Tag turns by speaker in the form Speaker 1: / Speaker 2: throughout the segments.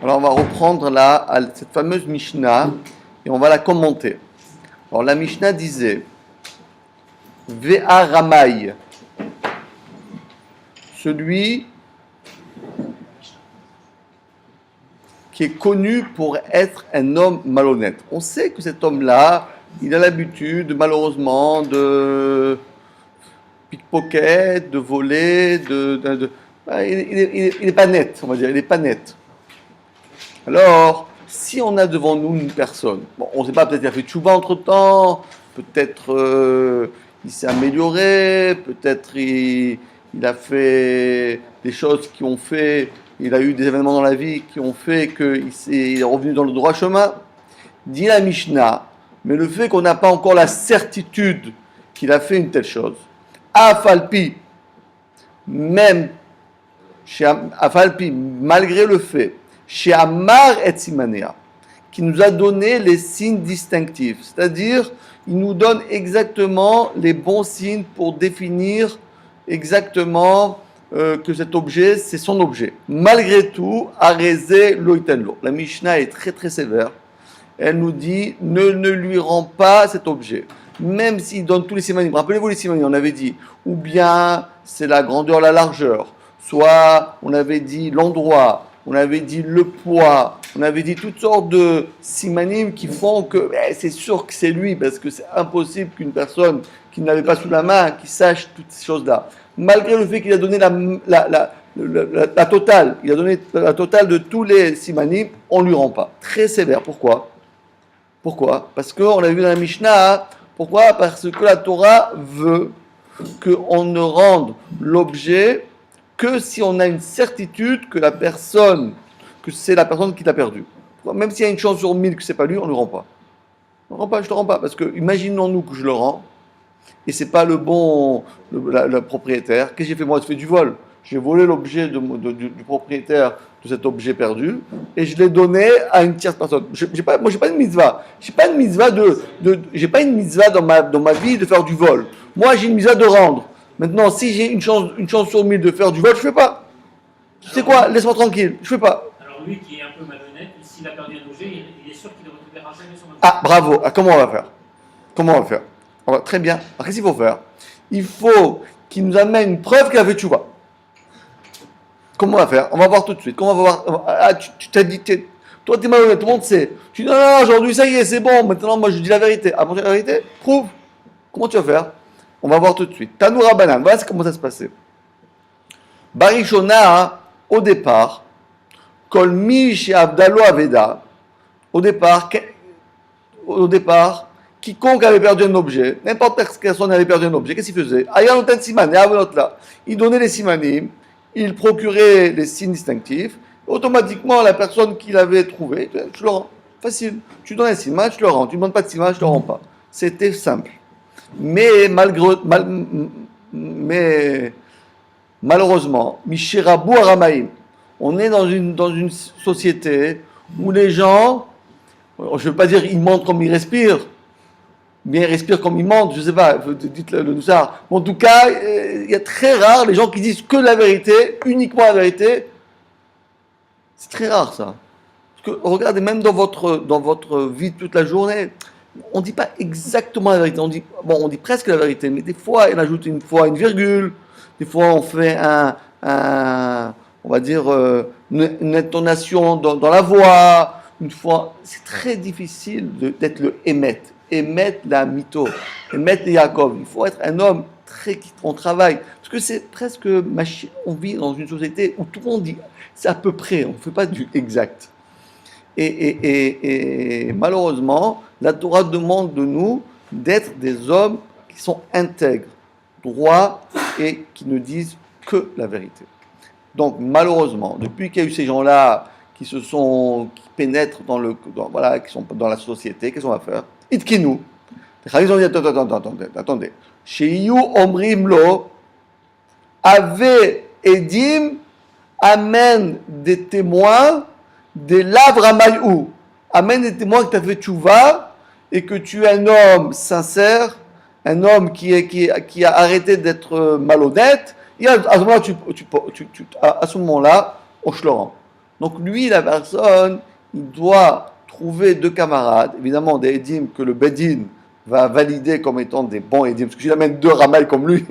Speaker 1: Alors on va reprendre cette fameuse Mishnah et on va la commenter. Alors la Mishnah disait Ve'a Ramay, celui qui est connu pour être un homme malhonnête. On sait que cet homme-là, il a l'habitude, malheureusement, de pickpocket, de voler, il est pas net, on va dire, il est pas net. Alors, si on a devant nous une personne, bon, on ne sait pas, peut-être qu'il a fait tchouba entre-temps, peut-être il s'est amélioré, peut-être il a fait des choses qui ont fait, il a eu des événements dans la vie qui ont fait qu'il est revenu dans le droit chemin, dit la Mishnah, mais le fait qu'on n'a pas encore la certitude qu'il a fait une telle chose, Afalpi, même chez Afalpi, malgré le fait, chez Amar et Simanea, qui nous a donné les signes distinctifs, c'est-à-dire il nous donne exactement les bons signes pour définir exactement que cet objet, c'est son objet. Malgré tout, Arezé Loitenlo. La Mishnah est très très sévère. Elle nous dit, ne lui rend pas cet objet. Même s'il donne tous les simanim. Rappelez-vous les simanim, on avait dit, ou bien c'est la grandeur, la largeur, soit on avait dit l'endroit, on avait dit le poids, on avait dit toutes sortes de simanim qui font que c'est sûr que c'est lui, parce que c'est impossible qu'une personne qui ne l'avait pas sous la main, qui sache toutes ces choses-là. Malgré le fait qu'il a donné la totale, il a donné la totale de tous les simanim, on ne lui rend pas. Très sévère. Pourquoi ? Parce qu'on a vu dans la Mishnah, pourquoi ? Parce que la Torah veut qu'on ne rende l'objet que si on a une certitude que c'est la personne qui l'a perdu. Même s'il y a une chance sur 1000 que c'est pas lui, on ne le rend pas. Je ne le rends pas, parce que imaginons-nous que je le rends, et c'est pas le propriétaire. Qu'est-ce que j'ai fait moi ? J'ai fait du vol. J'ai volé l'objet du propriétaire de cet objet perdu, et je l'ai donné à une tierce personne. J'ai pas une mitzvah. J'ai pas une mitzvah dans ma vie de faire du vol. Moi, j'ai une mitzvah de rendre. Maintenant, si j'ai une chance sur 1000 de faire du vol, je fais pas. C'est quoi ? Laisse-moi tranquille. Je fais pas.
Speaker 2: Alors lui qui est un peu malhonnête, s'il a perdu un objet, il est sûr qu'il ne récupérera jamais son objet.
Speaker 1: Ah, bravo. Comment on va faire ? Très bien. Alors, qu'est-ce qu'il faut faire ? Il faut qu'il nous amène une preuve qu'il a fait tchouva. Comment on va faire ? On va voir tout de suite. Comment on va voir ? Ah, tu t'as dit, toi t'es malhonnête, tout le monde sait. Tu dis non, aujourd'hui ça y est, c'est bon. Maintenant, moi je dis la vérité. Ah bon, la vérité ? Prouve. Comment tu vas faire ? On va voir tout de suite. Tanoura Banan, voilà comment ça se passait. Barishona, au départ, Kolmi chez Abdalo Aveda, au départ, quiconque avait perdu un objet, n'importe quelle personne avait perdu un objet, qu'est-ce qu'il faisait ? Il donnait les simanim, il procurait les signes distinctifs, automatiquement la personne qui l'avait trouvé, je le rends. Facile. Tu donnes un siman, je le rends. Tu ne donnes pas de siman, je ne le rends pas. C'était simple. Mais malheureusement, Mishirabu Aramaim, on est dans une société où les gens, je ne veux pas dire ils mentent comme ils respirent, bien ils respirent comme ils mentent, je ne sais pas, dites-le ça. En tout cas, il y a très rare les gens qui disent que la vérité, uniquement la vérité. C'est très rare ça. Parce que regardez, même dans votre vie toute la journée, on ne dit pas exactement la vérité, on dit presque la vérité, mais des fois, on ajoute une virgule, des fois, on fait on va dire, une intonation dans la voix, une fois, c'est très difficile d'être le Emet, la mytho, Emet le Yaakov. Il faut être un homme on travaille, parce que c'est presque, on vit dans une société où tout le monde dit, c'est à peu près, on ne fait pas du exact. Et malheureusement, la Torah demande de nous d'être des hommes qui sont intègres, droits et qui ne disent que la vérité. Donc malheureusement, depuis qu'il y a eu ces gens-là qui pénètrent qui sont dans la société, qu'est-ce qu'on va faire ? Itkinu. Les Khalis ont dit attendez. Sheyu omrim lo ave edim amène des témoins des lavramayou. Amène des témoins que tu as fait tchouva et que tu es un homme sincère, un homme qui a arrêté d'être malhonnête. Et à ce moment-là, à ce moment-là, on se le rend. Donc lui, la personne, il doit trouver deux camarades, évidemment des Edim que le Bedin va valider comme étant des bons Edim. Parce que s'il amène deux Ramaï comme lui,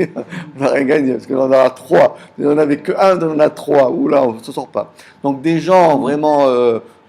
Speaker 1: on n'a rien gagné, parce qu'on en a trois. Il n'en avait qu'un, on en a trois. Oula, on ne se sort pas. Donc des gens vraiment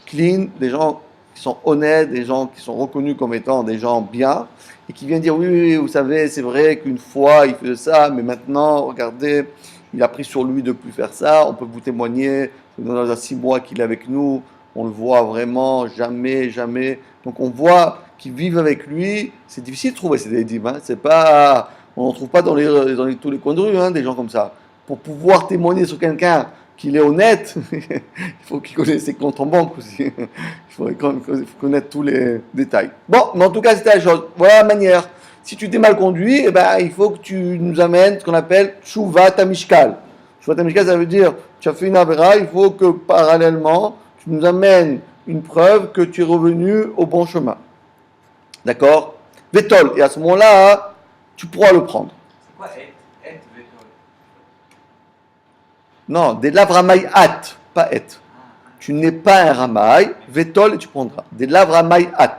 Speaker 1: clean, des gens qui sont honnêtes, des gens qui sont reconnus comme étant des gens bien, et qui viennent dire oui, oui, vous savez, c'est vrai qu'une fois il faisait ça, mais maintenant, regardez, il a pris sur lui de ne plus faire ça, on peut vous témoigner, dans les 6 mois qu'il est avec nous, on le voit vraiment jamais, jamais. Donc on voit qu'ils vivent avec lui, c'est difficile de trouver ces édimes, hein. C'est pas, on n'en trouve pas dans tous les coins de rue, hein, des gens comme ça. Pour pouvoir témoigner sur quelqu'un qu'il est honnête, il faut qu'il connaisse ses comptes en banque aussi. Il faut connaître tous les détails. Bon, mais en tout cas, c'était la chose. Voilà la manière. Si tu t'es mal conduit, eh ben, il faut que tu nous amènes ce qu'on appelle Tshuva Tamishkal. Tshuva Tamishkal, ça veut dire, tu as fait une avéra, il faut que parallèlement, tu nous amènes une preuve que tu es revenu au bon chemin. D'accord? Vétol. Et à ce moment-là, tu pourras le prendre.
Speaker 3: C'est quoi et vétol?
Speaker 1: Non, des laves ramaï at, pas et. Tu n'es pas un ramaï, vétol et tu prendras. Des laves ramaï at.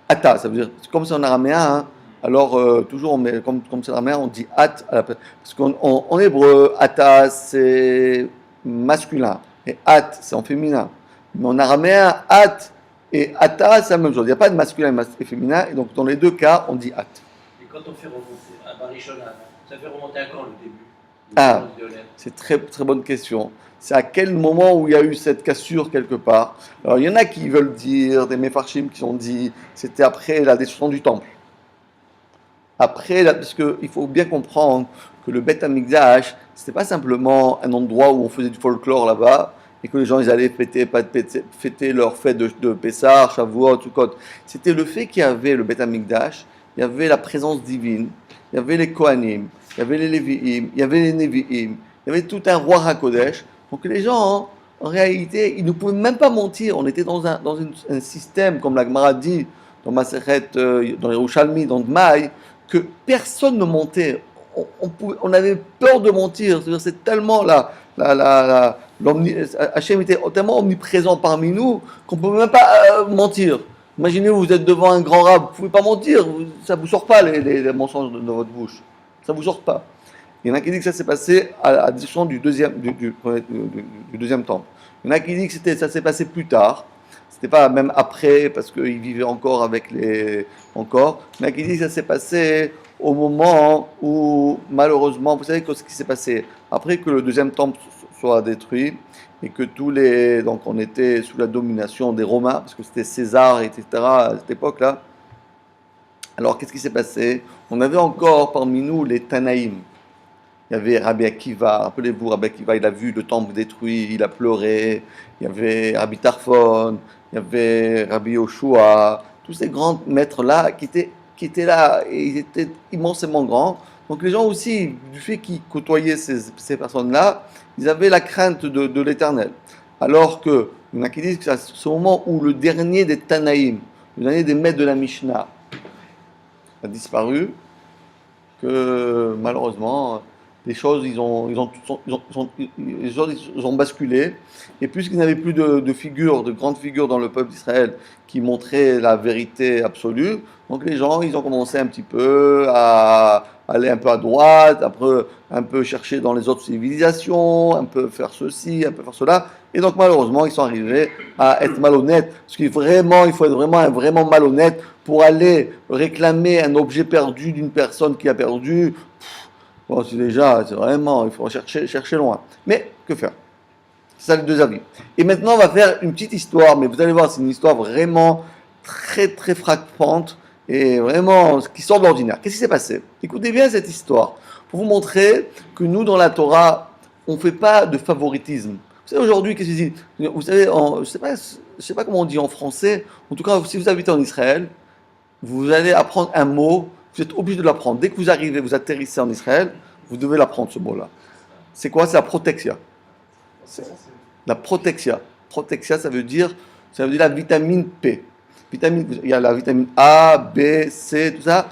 Speaker 1: Ata, ça veut dire, comme c'est en araméen, hein, alors toujours, comme c'est en araméen, on dit at à la place. Parce qu'en hébreu, ata c'est masculin et at c'est en féminin. Mais en araméen, at et ata c'est la même chose. Il n'y a pas de masculin et féminin, et donc dans les deux cas, on dit at.
Speaker 2: Et quand on fait remonter à Barishona, ça fait remonter à quand le début?
Speaker 1: Ah, c'est très très bonne question. C'est à quel moment où il y a eu cette cassure quelque part. Alors il y en a qui veulent dire, des Mefarshim qui ont dit, c'était après la destruction du temple. Après, parce qu'il faut bien comprendre que le Beth Amikdash, c'était pas simplement un endroit où on faisait du folklore là-bas, et que les gens ils allaient fêter leur fête de Pessah, Shavuot, Sukkot. C'était le fait qu'il y avait le Beth Amikdash, il y avait la présence divine, il y avait les Kohanim, il y avait les Lévi'im, il y avait les Nevi'im, il y avait tout un roi HaKodesh. Donc les gens, en réalité, ils ne pouvaient même pas mentir. On était dans un système, comme la Gemara dit, dans Masechet, dans les Yerushalmi, dans Dmaï, que personne ne mentait. On avait peur de mentir. C'est-à-dire, c'est tellement Hachem était tellement omniprésent parmi nous qu'on ne peut même pas mentir. Imaginez, vous êtes devant un grand rab, vous ne pouvez pas mentir. Ça ne vous sort pas les mensonges de votre bouche. Ça ne vous sort pas. Il y en a qui disent que ça s'est passé à la destruction du deuxième temple. Il y en a qui disent que ça s'est passé plus tard. C'était pas même après, parce qu'ils vivaient encore avec les... Encore. Il y en a qui disent que ça s'est passé au moment où, malheureusement, vous savez ce qui s'est passé. Après que le deuxième temple soit détruit, et que donc on était sous la domination des Romains, parce que c'était César, etc., à cette époque-là. Alors, qu'est-ce qui s'est passé? On avait encore parmi nous les Tanaïm. Il y avait Rabbi Akiva, rappelez-vous, Rabbi Akiva, il a vu le temple détruit, il a pleuré. Il y avait Rabbi Tarfon, il y avait Rabbi Yoshua, tous ces grands maîtres-là qui étaient là, et ils étaient immensément grands. Donc les gens aussi, du fait qu'ils côtoyaient ces personnes-là, ils avaient la crainte de l'Éternel. Alors que, il y en a qui disent que c'est ce moment où le dernier des Tanaïm, le dernier des maîtres de la Mishnah, a disparu, que malheureusement, les choses, ils ont basculé. Et puisqu'ils n'avaient plus de grandes figures dans le peuple d'Israël qui montraient la vérité absolue, donc les gens, ils ont commencé un petit peu à aller un peu à droite, après un peu chercher dans les autres civilisations, un peu faire ceci, un peu faire cela. Et donc malheureusement, ils sont arrivés à être malhonnêtes. Parce qu'il faut être vraiment malhonnête pour aller réclamer un objet perdu d'une personne qui a perdu. Bon, c'est vraiment, il faut chercher loin. Mais, que faire? C'est ça les deux avis. Et maintenant, on va faire une petite histoire, mais vous allez voir, c'est une histoire vraiment très, très frappante et vraiment qui sort de l'ordinaire. Qu'est-ce qui s'est passé? Écoutez bien cette histoire pour vous montrer que nous, dans la Torah, on ne fait pas de favoritisme. Vous savez, aujourd'hui, qu'est-ce qu'ils disent? Vous savez, je ne sais pas comment on dit en français. En tout cas, si vous habitez en Israël, vous allez apprendre un mot. Vous êtes obligé de l'apprendre. Dès que vous arrivez, vous atterrissez en Israël, vous devez l'apprendre, ce mot-là. C'est quoi? C'est la protexia. La protexia. Protexia, ça veut dire la vitamine P. Il y a la vitamine A, B, C, tout ça.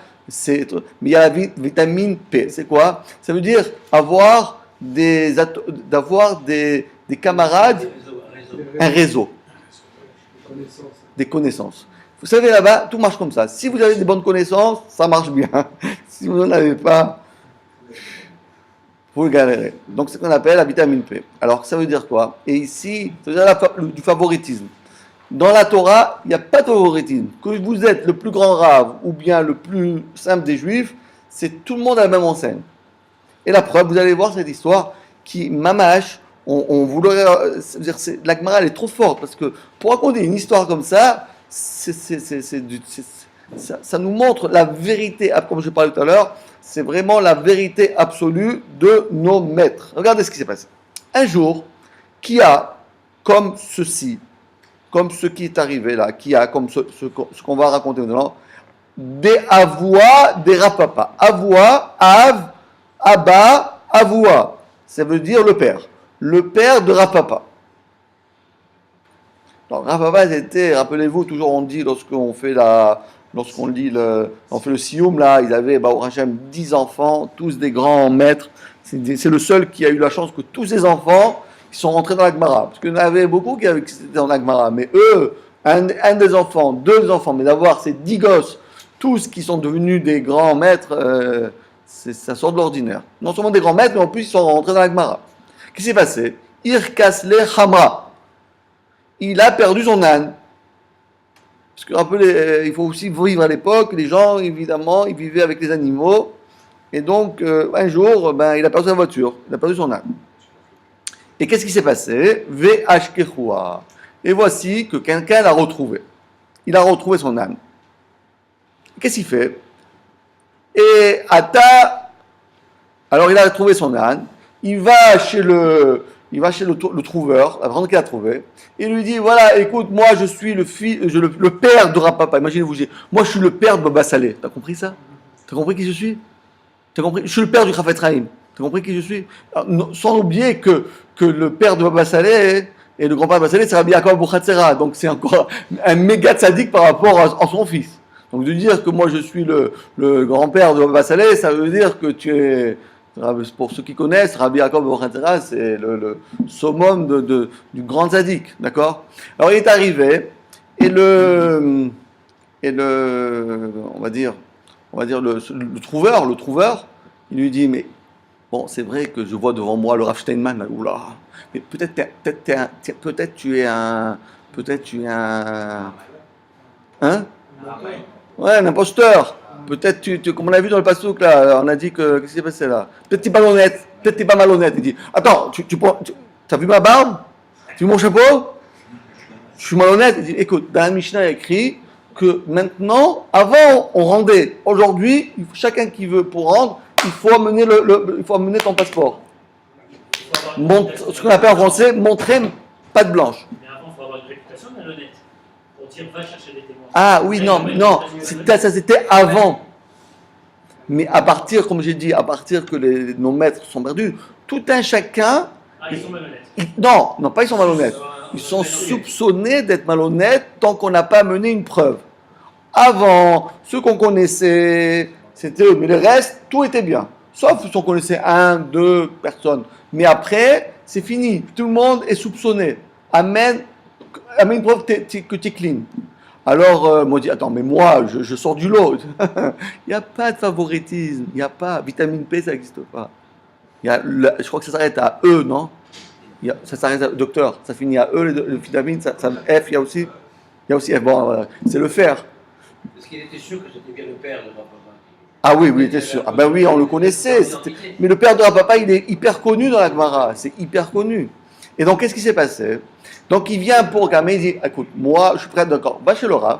Speaker 1: Mais il y a la vitamine P. C'est quoi? Ça veut dire avoir des camarades Un réseau. Des connaissances. Vous savez, là-bas, tout marche comme ça. Si vous avez des bonnes connaissances, ça marche bien. Si vous n'en avez pas, vous galérez. Donc, c'est ce qu'on appelle la vitamine P. Alors, ça veut dire quoi? Et ici, ça veut dire du favoritisme. Dans la Torah, il n'y a pas de favoritisme. Que vous êtes le plus grand rave ou bien le plus simple des juifs, c'est tout le monde à la même enseigne. Et la preuve, vous allez voir cette histoire qui, mamash, on voudrait. La Gemara, elle est trop forte parce que pour raconter une histoire comme ça, ça nous montre la vérité, comme je parlais tout à l'heure, c'est vraiment la vérité absolue de nos maîtres. Regardez ce qui s'est passé. Un jour, qui a comme ceci, comme ce qui est arrivé là, qui a comme ce qu'on va raconter maintenant, des avois, des rapapa. Avoua, av, abba, avoua. Ça veut dire le père. Le père de Rapapa. Donc Rapapa c'était, rappelez-vous, toujours on dit lorsqu'on fait on fait le sioum là, il avait au Hachem 10 enfants, tous des grands maîtres. C'est le seul qui a eu la chance que tous ses enfants ils sont rentrés dans la Gemara. Parce qu'il y en avait beaucoup qui étaient dans la Gemara. Mais eux, un des enfants, deux enfants, mais d'avoir ces 10 gosses, tous qui sont devenus des grands maîtres, ça sort de l'ordinaire. Non seulement des grands maîtres, mais en plus ils sont rentrés dans la Gemara. Qu'est-ce qui s'est passé? Irkasle Hamra. Il a perdu son âne. Parce que, rappelez, il faut aussi vivre à l'époque, les gens, évidemment, ils vivaient avec les animaux. Et donc, un jour, il a perdu sa voiture, il a perdu son âne. Et qu'est-ce qui s'est passé? Ve'ashkechua. Et voici que quelqu'un l'a retrouvé. Il a retrouvé son âne. Qu'est-ce qu'il fait? Et Ata, alors il a retrouvé son âne. Il va chez le trouveur, la personne qu'il a trouvé, et il lui dit, voilà, écoute, moi je suis le père de Rapapa. Imaginez-vous, moi je suis le père de Baba Saleh. T'as compris ça? T'as compris qui je suis? T'as compris? Je suis le père du Chafetz Chaim. T'as compris qui je suis? Alors, sans oublier que le père de Baba Saleh et le grand-père de Baba Saleh, c'est Rabbi Yaakov Abuchatzera. Donc c'est encore un méga tzaddik par rapport à son fils. Donc de dire que moi je suis le grand-père de Baba Saleh, ça veut dire que tu es... Pour ceux qui connaissent, Rabbi Yaakov Abuchatzera, c'est le summum du grand tzaddik, d'accord? Alors il est arrivé, et on va dire le trouveur, il lui dit, mais bon, c'est vrai que je vois devant moi le Rav Steinman, là, oula, mais peut-être tu es un, hein? Ouais, un imposteur. Peut-être, comme on a vu dans le passouk là, on a dit qu'est-ce qui s'est passé là? Peut-être t'es pas malhonnête, peut-être t'es pas malhonnête. Il dit, attends, t'as vu ma barbe? Tu vu mon chapeau? Je suis malhonnête. Il dit, écoute, dans la Mishnah il y a écrit que maintenant, avant on rendait, aujourd'hui, chacun qui veut pour rendre, il faut amener ton passeport. Ce qu'on appelle en français, montrer patte blanche.
Speaker 2: Mais avant, il faut avoir une réputation malhonnête. Pour dire, va chercher des témoins.
Speaker 1: Ah oui, non, ça c'était avant. Mais à partir, comme j'ai dit, à partir que nos maîtres sont perdus, tout un chacun...
Speaker 2: Ah, ils sont malhonnêtes.
Speaker 1: Non, pas ils sont malhonnêtes. Ils sont soupçonnés d'être malhonnêtes tant qu'on n'a pas mené une preuve. Avant, ceux qu'on connaissait, c'était eux. Mais le reste, tout était bien. Sauf si on connaissait 1, 2 personnes. Mais après, c'est fini. Tout le monde est soupçonné. Amène une preuve que tu es clean. Alors, moi, je dis, attends, mais moi, je sors du lot. Il n'y a pas de favoritisme. Il n'y a pas. Vitamine P, ça n'existe pas. Je crois que ça s'arrête à E, non? Ça s'arrête à docteur. Ça finit à E, le vitamine. F, il y a aussi F. Bon, voilà. C'est le fer.
Speaker 3: Parce qu'il était sûr que c'était bien le père de Rapapa.
Speaker 1: Ah oui, il était sûr. Ah ben oui, on le connaissait. Mais le père de Rapapa, il est hyper connu dans la Gemara. C'est hyper connu. Et donc, qu'est-ce qui s'est passé? Donc, il vient pour Gamé, il dit, écoute, moi, je suis prêt, d'accord, va chez le Rav.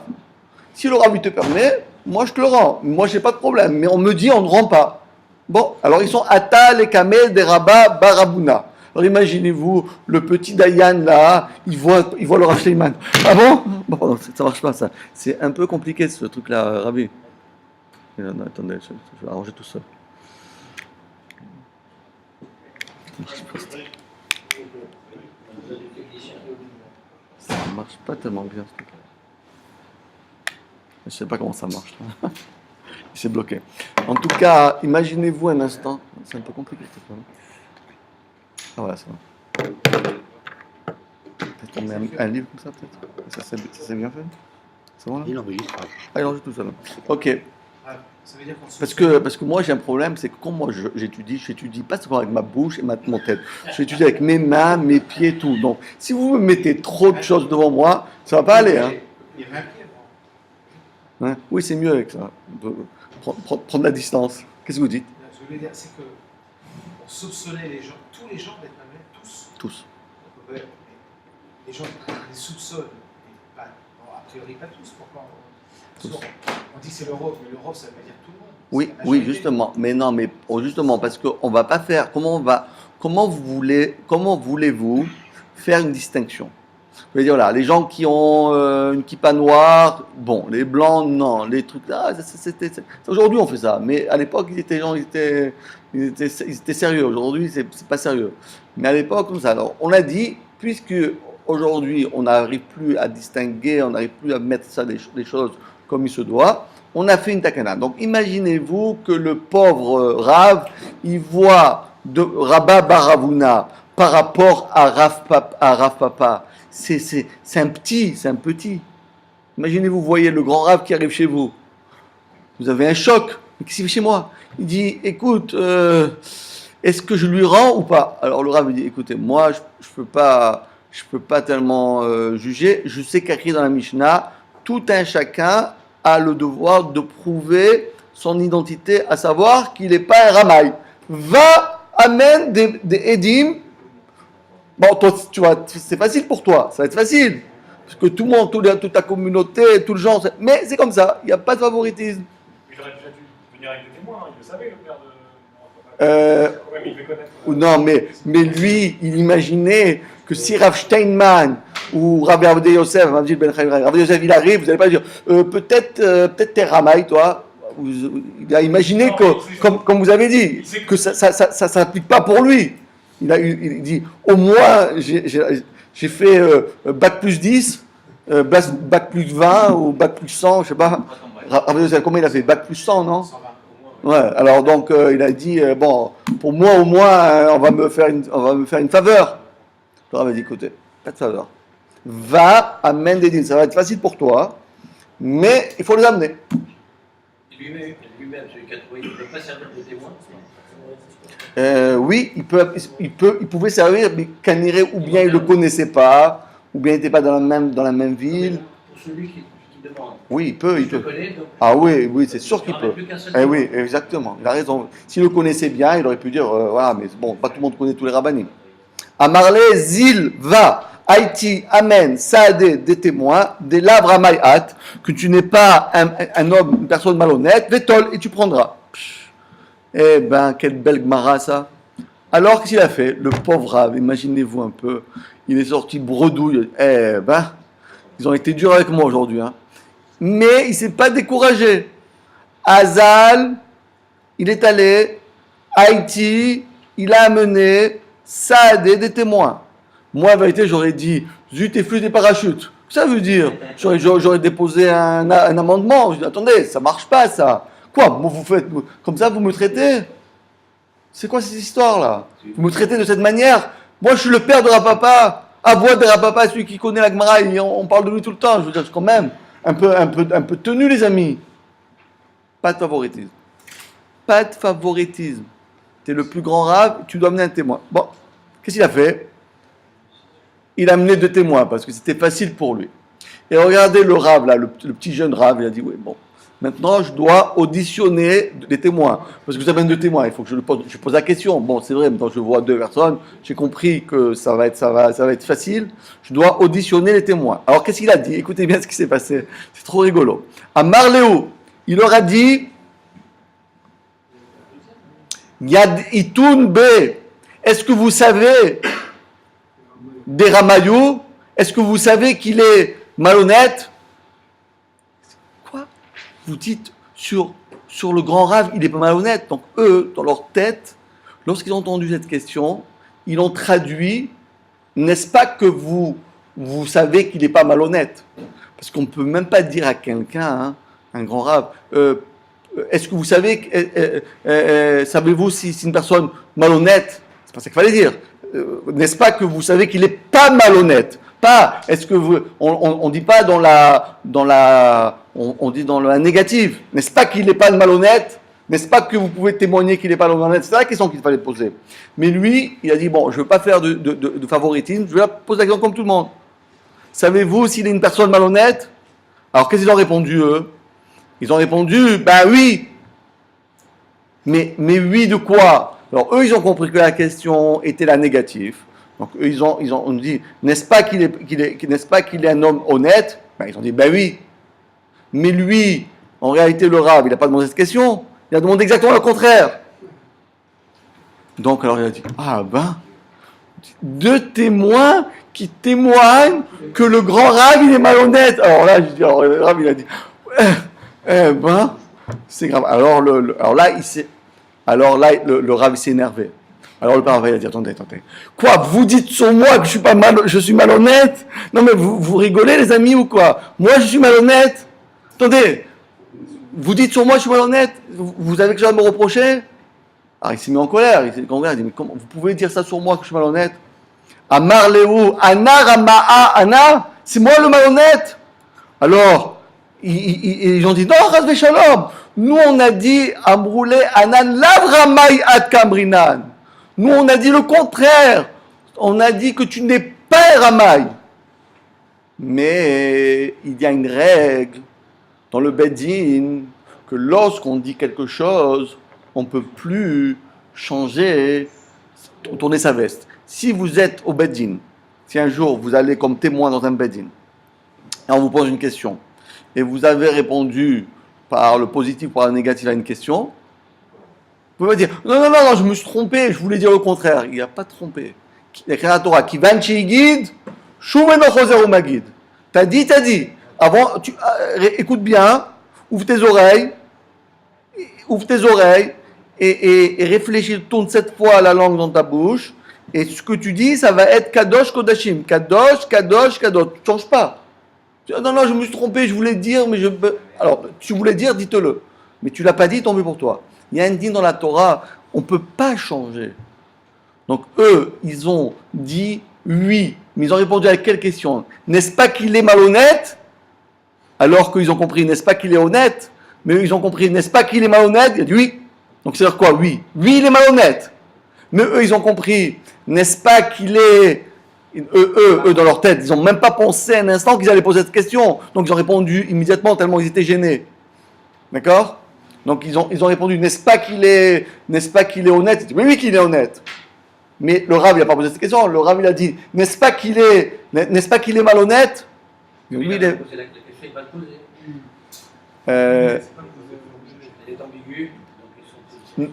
Speaker 1: Si le Rav, il te permet, moi, je te le rends. Moi, j'ai pas de problème. Mais on me dit, on ne rend pas. Bon, alors, ils sont Atal et Kamel des Rabba Barabouna. Alors, imaginez-vous, le petit Dayan, là, il voit le Rav Steinman. Ah bon? Bon, ça marche pas, ça. C'est un peu compliqué, ce truc-là, Rabbi. Non, attendez, je vais arranger tout seul. Ça marche pas tellement bien ce truc. Je sais pas comment ça marche. C'est bloqué. En tout cas, imaginez-vous un instant. C'est un peu compliqué cette fois. Ah voilà, c'est bon. Peut-être qu'on met un livre comme ça, peut-être. Ça c'est bien fait. C'est bon là?
Speaker 4: Il enregistre.
Speaker 1: Ah, il enregistre tout seul. Ok.
Speaker 3: Ah, ça veut dire qu'on
Speaker 1: Parce que moi j'ai un problème, c'est que quand moi j'étudie pas seulement avec ma bouche et mon tête. J'étudie avec mes mains, mes pieds, tout. Donc si vous me mettez trop de choses devant moi, ça va pas aller. Hein.
Speaker 3: Il y a un pied,
Speaker 1: Hein? Oui, c'est mieux avec ça. On peut prendre la distance. Qu'est-ce que vous dites?
Speaker 3: Ce que je voulais dire, c'est que on soupçonnait les gens, tous les gens d'être malhonnêtes, tous.
Speaker 1: Tous.
Speaker 3: Ouais, les gens les soupçonnent, mais pas, bon, a priori pas tous. Pourquoi on dit que c'est l'Europe, mais l'Europe ça veut pas dire tout le monde.
Speaker 1: Oui,
Speaker 3: C'est la
Speaker 1: oui,
Speaker 3: majorité.
Speaker 1: justement. Mais non, mais justement, parce qu'on va pas faire. Comment voulez-vous faire une distinction? Je veux dire, voilà, les gens qui ont une kippa noire, bon, les blancs, non, les trucs là, aujourd'hui on fait ça, mais à l'époque ils étaient sérieux. Aujourd'hui c'est pas sérieux. Mais à l'époque comme ça. Alors on a dit, puisque aujourd'hui on n'arrive plus à distinguer, on n'arrive plus à mettre ça des choses comme il se doit, on a fait une takana. Donc imaginez-vous que le pauvre Rav, il voit de Rabba Baravuna par rapport à Rav Papa. C'est un petit. Imaginez, vous voyez le grand Rav qui arrive chez vous. Vous avez un choc. Mais qu'est-ce qu'il fait chez moi? Il dit, écoute, est-ce que je lui rends ou pas? Alors le Rav dit, écoutez, moi, je peux pas tellement juger. Je sais qu'écrit dans la Mishnah, tout un chacun a le devoir de prouver son identité, à savoir qu'il n'est pas un ramaï. Va, amène des édim. Bon, toi, tu vois, c'est facile pour toi, ça va être facile. Parce que tout le monde, toute ta communauté, tout le genre, mais c'est comme ça, il n'y a pas de favoritisme.
Speaker 5: Il aurait déjà dû venir avec des témoins, il le savait, le père de. Quand même, il devait connaître.
Speaker 1: Non, mais lui, il imaginait que si Rav Steinman ou Rav Avdei Yosef, Rav Yosef, il arrive, vous n'allez pas dire, peut-être t'es ramaï, toi. Il a imaginé
Speaker 5: Non,
Speaker 1: que, comme vous avez dit, que ça s'applique pas pour lui. Il dit, au moins, j'ai fait bac plus 10, bac plus 20 ou bac plus 100, je sais pas. Combien il a fait? Bac plus 100, non?
Speaker 3: 120 au moins.
Speaker 1: Ouais, alors donc il a dit, bon, pour moi au moins, on va me faire une faveur. Le Rav a dit, écoutez, pas de faveur. Va, amène des dîmes, ça va être facile pour toi, mais il faut les amener.
Speaker 3: Lui-même, celui qui a trouvé, il ne peut pas servir de témoin.
Speaker 1: Oui, il pouvait servir, mais Kaniré, ou bien il ne le connaissait pas, ou bien il n'était pas dans la même ville.
Speaker 3: Pour celui qui demande.
Speaker 1: Oui, il peut.
Speaker 3: Je le connais, donc.
Speaker 1: Ah oui, c'est sûr qu'il
Speaker 3: Il n'y
Speaker 1: peut.
Speaker 3: plus qu'un seul
Speaker 1: Eh
Speaker 3: témoin.
Speaker 1: oui, exactement, il a raison. S'il le connaissait bien, il aurait pu dire, voilà, mais bon, pas tout le monde connaît tous les rabbinim. Amarle, Zil, va, Haïti, Amen, Saadé, des témoins, des labres à que tu n'es pas un homme, une personne malhonnête, Vétol, et tu prendras. Eh ben, quelle belle Gemara ça. Alors, qu'est-ce qu'il a fait? Le pauvre Rav, imaginez-vous un peu, il est sorti bredouille. Eh ben, ils ont été durs avec moi aujourd'hui. Hein. Mais il ne s'est pas découragé. Azal, il est allé. Haïti, il a amené Saadé, des témoins. Moi, en vérité, j'aurais dit, zut et flûte et parachute. Ça veut dire, j'aurais déposé un amendement. Je dis, attendez, ça marche pas ça. Quoi, vous faites comme ça, vous me traitez? C'est quoi cette histoire-là? Vous me traitez de cette manière? Moi, je suis le père de Rapapa. Avoine de Rapapa, celui qui connaît la Gemara, on parle de lui tout le temps. Je veux dire, c'est quand même un peu tenu, les amis. Pas de favoritisme. Pas de favoritisme. Tu es le plus grand Rav, tu dois amener un témoin. Bon, qu'est-ce qu'il a fait? Il a amené 2 témoins parce que c'était facile pour lui. Et regardez le Rav, là, le petit jeune Rav, il a dit, oui, bon. Maintenant, je dois auditionner les témoins. Parce que vous avez 2 témoins, il faut que je pose la question. Bon, c'est vrai, maintenant je vois 2 personnes, j'ai compris que ça va être facile. Je dois auditionner les témoins. Alors, qu'est-ce qu'il a dit? Écoutez bien ce qui s'est passé. C'est trop rigolo. À Marléo, il leur a dit, Yad Itoun B, est-ce que vous savez des Ramayou? Est-ce que vous savez qu'il est malhonnête? Quoi? Vous dites sur le grand Rav, il est pas malhonnête. Donc eux, dans leur tête, lorsqu'ils ont entendu cette question, ils l'ont traduit, n'est-ce pas que vous savez qu'il n'est pas malhonnête? Parce qu'on ne peut même pas dire à quelqu'un, hein, un grand Rav, est-ce que vous savez, savez-vous si c'est une personne malhonnête? C'est pas ça qu'il fallait dire. N'est-ce pas que vous savez qu'il n'est pas malhonnête? Pas, est-ce que vous, on dit pas on dit dans la négative. N'est-ce pas qu'il n'est pas malhonnête? N'est-ce pas que vous pouvez témoigner qu'il n'est pas malhonnête? C'est la question qu'il fallait poser. Mais lui, il a dit, bon, je ne veux pas faire de favoritisme, je vais poser la question comme tout le monde. Savez-vous s'il est une personne malhonnête? Alors, qu'est-ce qu'ils ont répondu, eux? Ils ont répondu, ben oui. Mais oui de quoi? Alors, eux, ils ont compris que la question était la négative. Donc, eux, on dit, n'est-ce pas qu'il est un homme honnête? Ben, ils ont dit, ben oui. Mais lui, en réalité, le Rav, il n'a pas demandé cette question. Il a demandé exactement le contraire. Donc, alors, il a dit, ah ben, deux témoins qui témoignent que le grand Rav, il est malhonnête. Alors là, le Rav, il a dit, ben, c'est grave. Alors là, le Rav, il s'est énervé. Alors le père, il a dit, attendez. Quoi, vous dites sur moi que je suis malhonnête? Non mais vous rigolez les amis ou quoi? Moi je suis malhonnête? Attendez, vous dites sur moi que je suis malhonnête? Vous avez quelque chose à me reprocher? Alors il s'est mis en colère, il a dit, mais comment vous pouvez dire ça sur moi que je suis malhonnête? Amar Léo, Ana Rama'a, Ana, c'est moi le malhonnête? Alors, ils ont dit, non, Razvé Shalom, nous on a dit, Amroulé, Anan, Lavramai Ad Kamrinan. Nous, on a dit le contraire. On a dit que tu n'es pas Ramaï. Mais il y a une règle dans le Beddin que lorsqu'on dit quelque chose, on ne peut plus changer, tourner sa veste. Si vous êtes au Beddin, si un jour vous allez comme témoin dans un Beddin, et on vous pose une question, et vous avez répondu par le positif ou par le négatif à une question, vous pouvez dire, non, je me suis trompé, je voulais dire le contraire. Il n'y a pas de trompé. Il y a la Torah, qui van guide, choumeno choser ou magid. T'as dit. Avant, écoute bien, ouvre tes oreilles, et réfléchis, tourne 7 fois la langue dans ta bouche, et ce que tu dis, ça va être Kadosh Kodashim. Kadosh. Tu ne changes pas. Non, je me suis trompé, je voulais dire, mais je peux. Alors, tu voulais dire, dites-le. Mais tu ne l'as pas dit, tant mieux pour toi. Il y a un din dans la Torah, on ne peut pas changer. Donc eux, ils ont dit oui, mais ils ont répondu à quelle question? N'est-ce pas qu'il est malhonnête? Alors qu'ils ont compris, n'est-ce pas qu'il est honnête? Mais eux, ils ont compris, n'est-ce pas qu'il est malhonnête? Il a dit oui. Donc c'est-à-dire quoi? Oui, il est malhonnête. Mais eux, ils ont compris, n'est-ce pas qu'il est... Eux, dans leur tête, ils n'ont même pas pensé un instant qu'ils allaient poser cette question. Donc ils ont répondu immédiatement tellement ils étaient gênés. D'accord? Donc ils ont répondu, n'est-ce pas qu'il est honnête? Il dit, oui qu'il est honnête. Mais le Rav, il n'a pas posé cette question. Le Rav, il a dit, n'est-ce pas qu'il est malhonnête? Oui, il est.
Speaker 4: La question, il va te poser. Elle est ambiguë, donc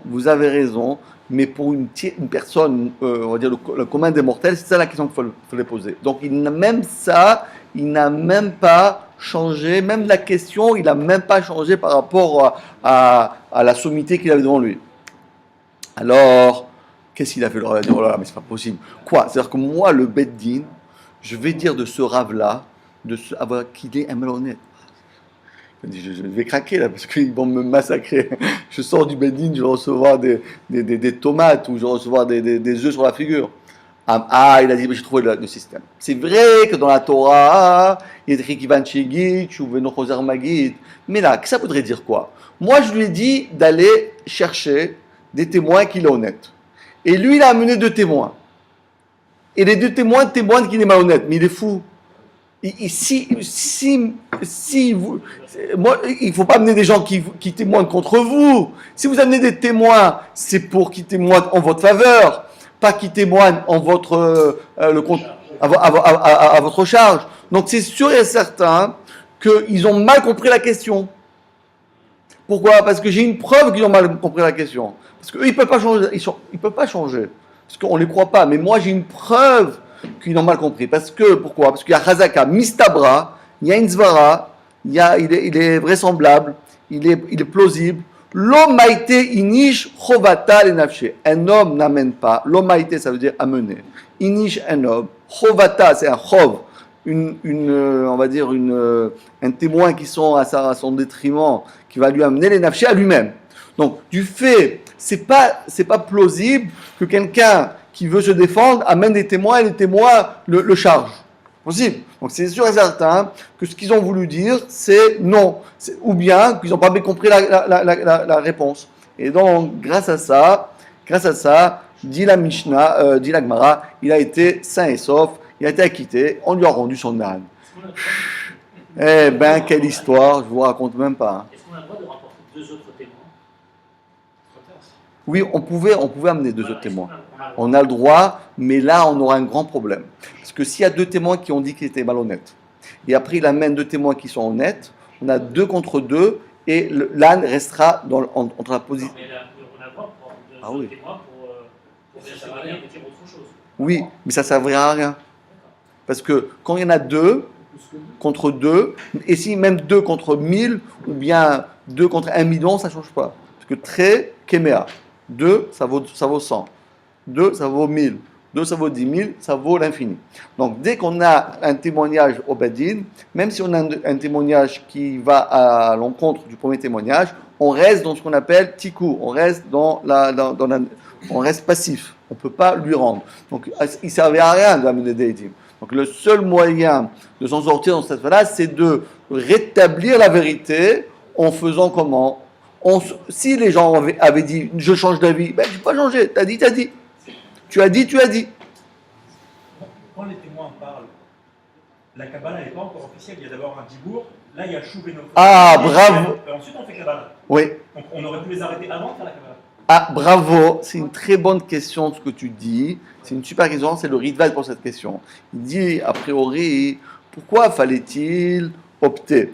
Speaker 1: vous avez raison. Mais pour une personne, on va dire le commun des mortels, c'est ça la question qu'il faut les poser. Donc il n'a même pas changé, même la question, il n'a même pas changé par rapport à la sommité qu'il avait devant lui. Alors, qu'est-ce qu'il a fait? Le Rav a dit, oh là là, mais c'est pas possible. Quoi? C'est-à-dire que moi, le Beddin, je vais dire de ce Rav-là, qu'il est un malhonnête. Je vais craquer là, parce qu'ils vont me massacrer. Je sors du Beddin, je vais recevoir des tomates, ou je vais recevoir des œufs sur la figure. Ah, il a dit, mais j'ai trouvé le système. C'est vrai que dans la Torah, il est écrit Kivan Shegit, Shuveno Choser Magid. Mais là, ça voudrait dire quoi? Moi, je lui ai dit d'aller chercher des témoins qu'il est honnête. Et lui, il a amené 2 témoins. Et les 2 témoins témoignent qu'il est malhonnête. Mais il est fou. Si vous, moi, il ne faut pas amener des gens qui témoignent contre vous. Si vous amenez des témoins, c'est pour qu'ils témoignent en votre faveur. Pas qui témoignent en votre à votre charge. Donc c'est sûr et certain qu'ils ont mal compris la question. Pourquoi? Parce que j'ai une preuve qu'ils ont mal compris la question. Parce qu'eux, ils peuvent pas changer. Ils peuvent pas changer. Parce qu'on les croit pas. Mais moi, j'ai une preuve qu'ils ont mal compris. Pourquoi? Parce qu'il y a Chazaka, Mistabra, il y a une Zvara, il est vraisemblable, il est plausible. L'omaïte inish chovata lenafshe. Un homme n'amène pas. L'omaïte, ça veut dire amener. Inish, un homme. Chovata, c'est un chov. On va dire un témoin qui sont à son détriment, qui va lui amener les nafshe à lui-même. Donc, du fait, c'est pas plausible que quelqu'un qui veut se défendre amène des témoins et les témoins le chargent. Possible. Donc c'est sûr et certain que ce qu'ils ont voulu dire, c'est non. Ou bien qu'ils n'ont pas bien compris la réponse. Et donc, grâce à ça, dit la Mishnah, dit la Gemara, il a été sain et sauf, il a été acquitté, on lui a rendu son âne. Eh ben, quelle histoire, je vous raconte même pas.
Speaker 2: Est-ce qu'on a le droit de rapporter 2 autres témoins?
Speaker 1: Oui, on pouvait amener 2 autres témoins.
Speaker 2: On a le droit.
Speaker 1: On a le droit, mais là, on aura un grand problème. Parce que s'il y a 2 témoins qui ont dit qu'il était malhonnête, et après il amène 2 témoins qui sont honnêtes, on a 2 contre 2, et l'âne restera entre la position.
Speaker 2: Mais là, on a le droit pour prendre 2
Speaker 1: Ah
Speaker 2: autres
Speaker 1: oui.
Speaker 2: témoins pour bien séparer et dire autre chose.
Speaker 1: Oui, mais ça ne servira à rien. Parce que quand il y en a 2 contre 2, et si même 2 contre 1000, ou bien 2 contre 1 million, ça ne change pas. Parce que très, kéméa. 2, ça vaut 100. 2, ça vaut 1000. 2, ça vaut 10 000, ça vaut l'infini. Donc, dès qu'on a un témoignage au Badin, même si on a un témoignage qui va à l'encontre du premier témoignage, on reste dans ce qu'on appelle tikou, on reste on reste passif. On ne peut pas lui rendre. Donc, il ne servait à rien d'amener des Eidim. Donc, le seul moyen de s'en sortir dans cette phase-là, c'est de rétablir la vérité en faisant comment? Si les gens avaient dit je change d'avis, ben, je n'ai pas changé. Tu as dit, tu as dit. Tu as dit, tu as dit.
Speaker 5: Quand les témoins parlent, la Kabbalah n'est pas encore officielle. Il y a d'abord un dibour. Là, il y a Chou Beno.
Speaker 1: Ah, bravo.
Speaker 5: Et ensuite, on fait Kabbalah.
Speaker 1: Oui.
Speaker 5: Donc, on aurait pu les arrêter avant de faire la Kabbalah.
Speaker 1: Ah, bravo. C'est une très bonne question ce que tu dis. C'est une super question. C'est le Ritval pour cette question. Il dit, a priori, pourquoi fallait-il opter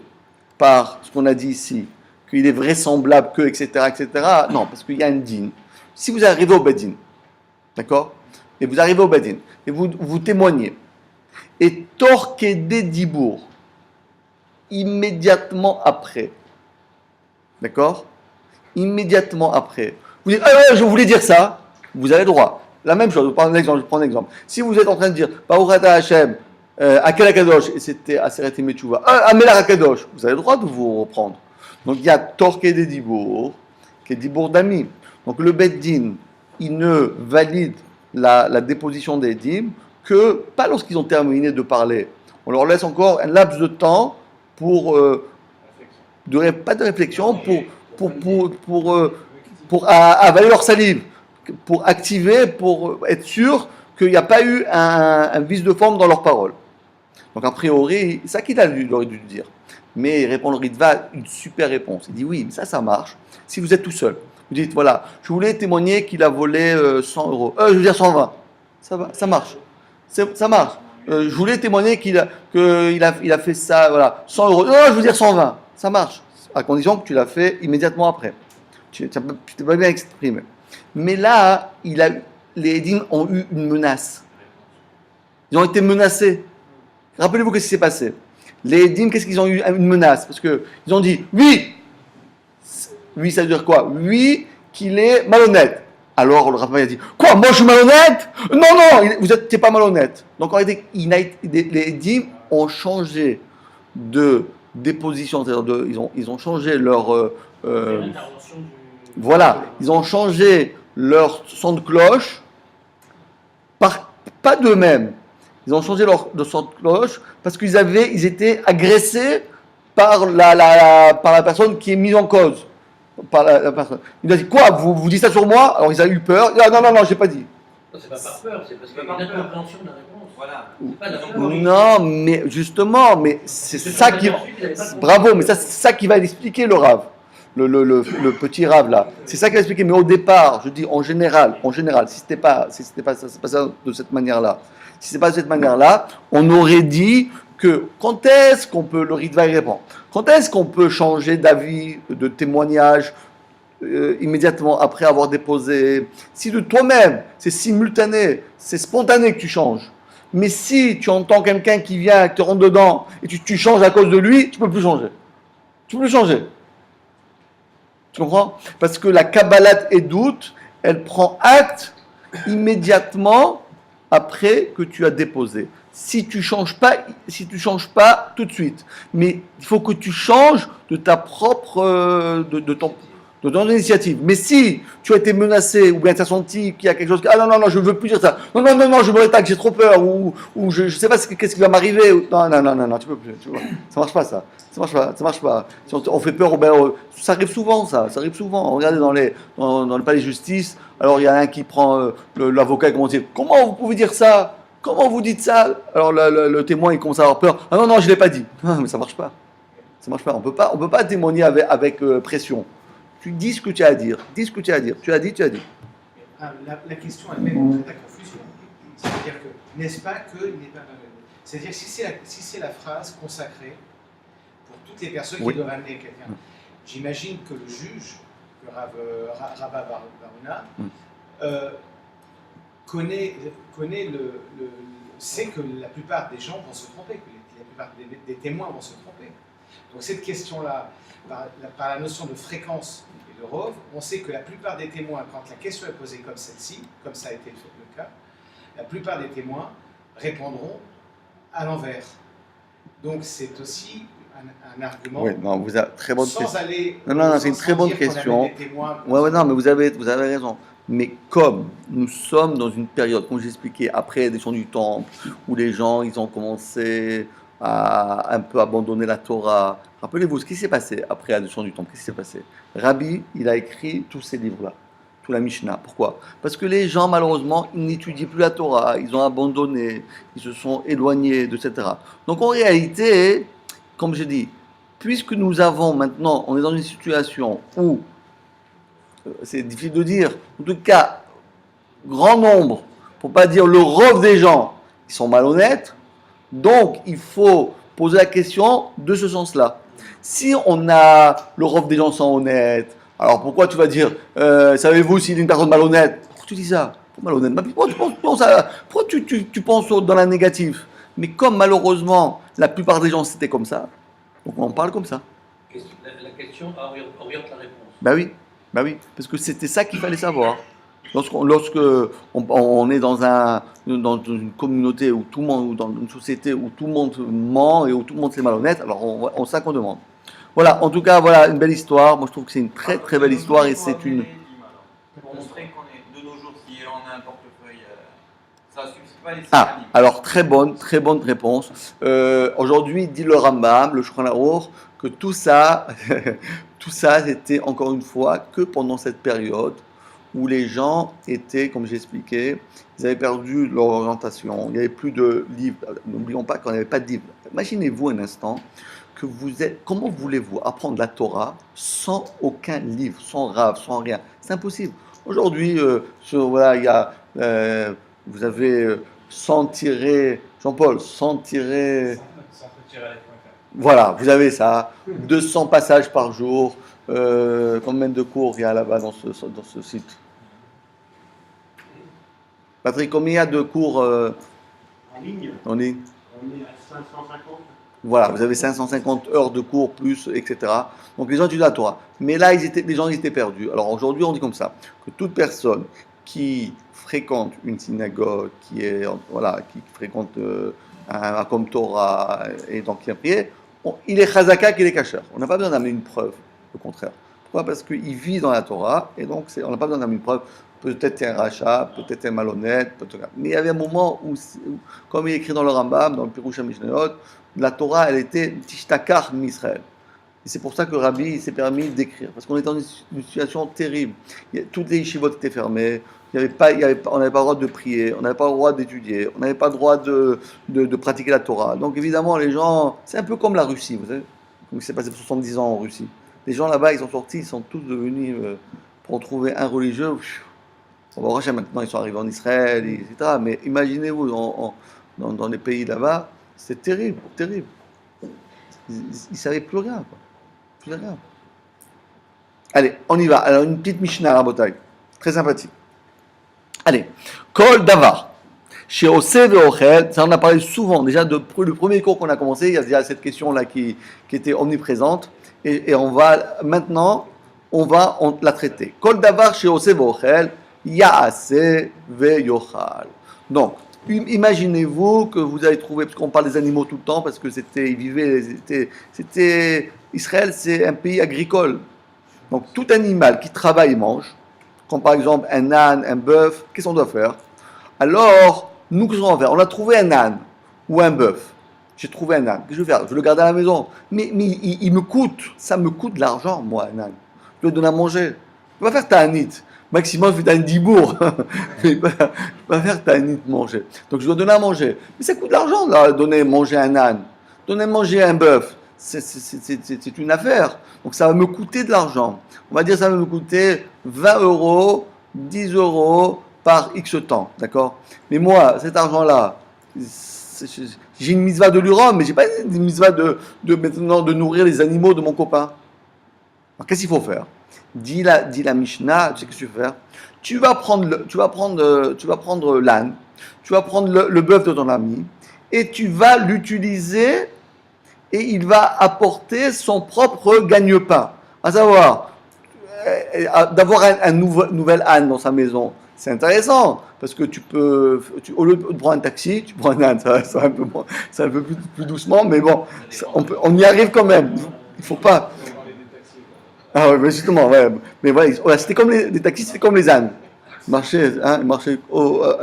Speaker 1: par ce qu'on a dit ici, qu'il est vraisemblable que, etc., etc. Non, parce qu'il y a un din. Si vous arrivez au Badin, d'accord? Et vous arrivez au Badin, et vous témoignez, et torquedé dibour, immédiatement après, d'accord? Immédiatement après, vous dites, ah ouais, je voulais dire ça, vous avez le droit. La même chose, je prends un exemple. Si vous êtes en train de dire, Baruch Hashem, Akel Akadosh, et c'était Aseret Metchouva, Amelar Akadosh, vous avez le droit de vous reprendre. Donc il y a torquedé dibour, qui est dibour d'ami. Donc le Beddin, il ne valide la déposition des dîmes que pas lorsqu'ils ont terminé de parler. On leur laisse encore un laps de temps pour pas de réflexion, pour avaler leur salive, pour activer, pour être sûr qu'il n'y a pas eu un vice de forme dans leurs paroles. Donc a priori, c'est ça qu'il aurait dû dire. Mais il répond le Ritva une super réponse. Il dit oui, mais ça marche. Si vous êtes tout seul, vous dites voilà, je voulais témoigner qu'il a volé 100 euros. Je veux dire 120. Ça marche. Ça marche. Je voulais témoigner qu'il a fait ça, voilà, 100 euros. Non, je veux dire 120. Ça marche. À condition que tu l'as fait immédiatement après. Tu t'es pas bien exprimé. Mais là, les Edim ont eu une menace. Ils ont été menacés. Rappelez-vous ce qui s'est passé. Les Edim, qu'est-ce qu'ils ont eu? Une menace. Parce qu'ils ont dit oui. Oui, ça veut dire quoi? Oui, qu'il est malhonnête. Alors le rabbin a dit quoi? Moi je suis malhonnête? Non, vous n'êtes pas malhonnête. Donc en réalité, les Edim ont changé de déposition, c'est-à-dire ils ont changé leur voilà, ils ont changé leur son de cloche pas d'eux-mêmes. Ils ont changé leur son de cloche parce ils étaient agressés par la personne qui est mise en cause. Par la personne. Il a dit quoi? Vous dites ça sur moi? Alors ils ont eu peur. Il a dit, non, j'ai pas dit.
Speaker 4: C'est pas par peur, c'est parce qu'il y a une incompréhension de la réponse. Voilà. C'est pas de la peur.
Speaker 1: Non, mais justement, c'est ça qui. Bravo, mais c'est ça qui va expliquer le Rav. Le petit Rav là. C'est ça qui va expliquer. Mais au départ, je dis en général, si c'était pas ça de cette manière-là, si c'est pas de cette manière-là, on aurait dit que quand est-ce qu'on peut, le Ritva répond, quand est-ce qu'on peut changer d'avis, de témoignage immédiatement après avoir déposé? Si de toi-même, c'est simultané, c'est spontané que tu changes. Mais si tu entends quelqu'un qui vient, qui te rentre dedans, et tu changes à cause de lui, tu peux plus changer. Tu peux plus changer. Tu comprends? Parce que la Kabbalat Edout, elle prend acte immédiatement après que tu as déposé. Si tu changes pas tout de suite, mais il faut que tu changes de ta propre, de de ton initiative. Mais si tu as été menacé ou bien tu as senti qu'il y a quelque chose, ah non, non, non, je ne veux plus dire ça. Non, non, non, non, je me rétracte, j'ai trop peur ou je ne sais pas qu'est-ce qui va m'arriver. Non, non, non, non, non, tu peux plus. Tu vois. Ça marche pas ça. Ça marche pas. Ça marche pas. Si on fait peur, ben, ça arrive souvent ça. Ça arrive souvent. Regardez dans le palais de justice. Alors il y a un qui prend l'avocat et commence à dire comment vous pouvez dire ça? Comment vous dites ça? Alors le témoin il commence à avoir peur. Ah non, non, je ne l'ai pas dit. Ah, mais ça marche pas. Ça marche pas. On peut pas témoigner avec pression. Tu dis ce que tu as à dire. Dis ce que tu as à dire. Tu as dit, tu as dit.
Speaker 3: La question elle-même crée la confusion. C'est-à-dire que, n'est-ce pas qu'il n'est pas malhonnête? C'est-à-dire si c'est la phrase consacrée pour toutes les personnes qui doivent amener quelqu'un, j'imagine que le juge, que Rabba Baruna, sait que la plupart des gens vont se tromper, que la plupart des témoins vont se tromper. Donc cette question-là, par la notion de fréquence et de rov, on sait que la plupart des témoins, quand la question est posée comme celle-ci, comme ça a été le cas, la plupart des témoins répondront à l'envers. Donc c'est aussi un argument.
Speaker 1: Oui, non, vous avez très bonne question.
Speaker 3: Aller.
Speaker 1: Non, non, non, c'est une très bonne question. Ouais, non, mais vous avez raison. Mais comme nous sommes dans une période, comme j'expliquais, après la descente du temple, où les gens, ils ont commencé à un peu abandonner la Torah. Rappelez-vous ce qui s'est passé après la descente du temple. Qu'est-ce qui s'est passé? Rabbi, il a écrit tous ces livres-là, tout la Mishnah. Pourquoi? Parce que les gens, malheureusement, ils n'étudient plus la Torah, ils ont abandonné, ils se sont éloignés, etc. Donc en réalité, comme je dis, puisque nous avons maintenant, on est dans une situation où, c'est difficile de dire, en tout cas, grand nombre, pour pas dire le rove des gens, ils sont malhonnêtes, donc il faut poser la question de ce sens-là. Si on a le rove des gens sont honnêtes, alors pourquoi tu vas dire, savez-vous s'il est une personne malhonnête? Pourquoi tu dis ça? Pourquoi malhonnête? Pourquoi tu penses dans la négative? Mais comme malheureusement la plupart des gens c'était comme ça, donc on en parle comme ça.
Speaker 4: La question oriente la réponse.
Speaker 1: Bah oui, parce que c'était ça qu'il fallait savoir. Lorsque on est dans une communauté où tout le monde, ou dans une société où tout le monde ment et où tout le monde est malhonnête, alors on sait qu'on demande. Voilà, en tout cas, voilà une belle histoire. Moi, je trouve que c'est une très très belle histoire et c'est une.
Speaker 6: Pour montrer qu'on est de nos jours, si on a un portefeuille, ça ne suffit pas les
Speaker 1: Ah, alors très bonne réponse. Aujourd'hui, dit le Rambam, le Shulchan Aruch, que tout ça, c'était encore une fois que pendant cette période où les gens étaient, comme j'ai expliqué, ils avaient perdu leur orientation, il n'y avait plus de livres. N'oublions pas qu'on n'avait pas de livres. Imaginez-vous un instant que comment voulez-vous apprendre la Torah sans aucun livre, sans rave, sans rien? C'est impossible. Aujourd'hui, voilà, il y a, vous avez 100 tirés, Jean-Paul, 100 tirés. Voilà, vous avez ça, 200 passages par jour. Combien de cours il y a là-bas dans ce site? Patrick, combien il y a de cours
Speaker 5: en ligne?
Speaker 1: On est
Speaker 5: à 550.
Speaker 1: Voilà, vous avez 550 heures de cours, plus, etc. Donc les gens étudient la Torah. Mais là, les gens étaient perdus. Alors aujourd'hui, on dit comme ça, que toute personne qui fréquente une synagogue, qui fréquente un comme Torah, et donc qui a prié, il est chazaka qu'il est kasher. On n'a pas besoin d'amener une preuve, au contraire. Pourquoi? Parce qu'il vit dans la Torah, et donc on n'a pas besoin d'amener une preuve. Peut-être un rachat, peut-être un malhonnête, mais il y avait un moment où, comme il est écrit dans le Rambam, dans le Pirush HaMishnayot, la Torah, elle était Tishtakar m'Israël. Et c'est pour ça que Rabbi s'est permis d'écrire, parce qu'on était dans une situation terrible. Toutes les yeshivot étaient fermées, on n'avait pas le droit de prier, on n'avait pas le droit d'étudier, on n'avait pas le droit de pratiquer la Torah. Donc évidemment, les gens, c'est un peu comme la Russie, vous savez, comme il s'est passé pour 70 ans en Russie. Les gens là-bas, ils sont sortis, ils sont tous devenus, pour trouver un religieux, on va voir maintenant, ils sont arrivés en Israël, etc. Mais imaginez-vous, dans les pays là-bas, c'est terrible, terrible. Ils ne savaient plus rien, quoi. Plus rien. Allez, on y va. Alors, une petite Mishnah, Rabotai. Très sympathique. Allez. Kol Davar. Chez Osé Veochel, ça on a parlé souvent. Déjà, le premier cours qu'on a commencé, il y a déjà cette question-là qui était omniprésente. Et on va la traiter. Kol Davar chez Osé Veochel. Yaase veyochal. Donc, imaginez-vous que vous avez trouvé, parce qu'on parle des animaux tout le temps, parce que Israël, c'est un pays agricole. Donc tout animal qui travaille et mange, comme par exemple un âne, un bœuf, qu'est-ce qu'on doit faire? Alors, nous, qu'est-ce qu'on va faire? On a trouvé un âne ou un bœuf. J'ai trouvé un âne. Qu'est-ce que je vais faire? Je vais le garder à la maison. Mais il me coûte, ça me coûte de l'argent, moi, un âne. Je dois le donner à manger. Je ne vais pas faire ta'anit. Maximum, je fais un dibour. Je ne vais pas faire ta'anit manger. Donc, je dois donner à manger. Mais ça coûte de l'argent, là, donner à manger un âne. Donner à manger un bœuf. C'est une affaire. Donc, ça va me coûter de l'argent. On va dire ça va me coûter 20 euros, 10 euros par X temps. D'accord? Mais moi, cet argent-là, j'ai une mitzvah de l'uram, mais j'ai pas une mitzvah maintenant de nourrir les animaux de mon copain. Alors, qu'est-ce qu'il faut faire? Dit la Mishnah, tu sais ce que tu vas faire? Tu vas prendre l'âne, tu vas prendre le bœuf de ton ami, et tu vas l'utiliser, et il va apporter son propre gagne-pain. À savoir, d'avoir un nouvel âne dans sa maison, c'est intéressant, parce que au lieu de prendre un taxi, tu prends un âne, ça va un peu plus doucement, mais bon, on y arrive quand même. Il faut pas. Ah ouais, mais justement, ouais. Mais voilà, c'était comme les taxis, c'était comme les ânes. Ils marchaient à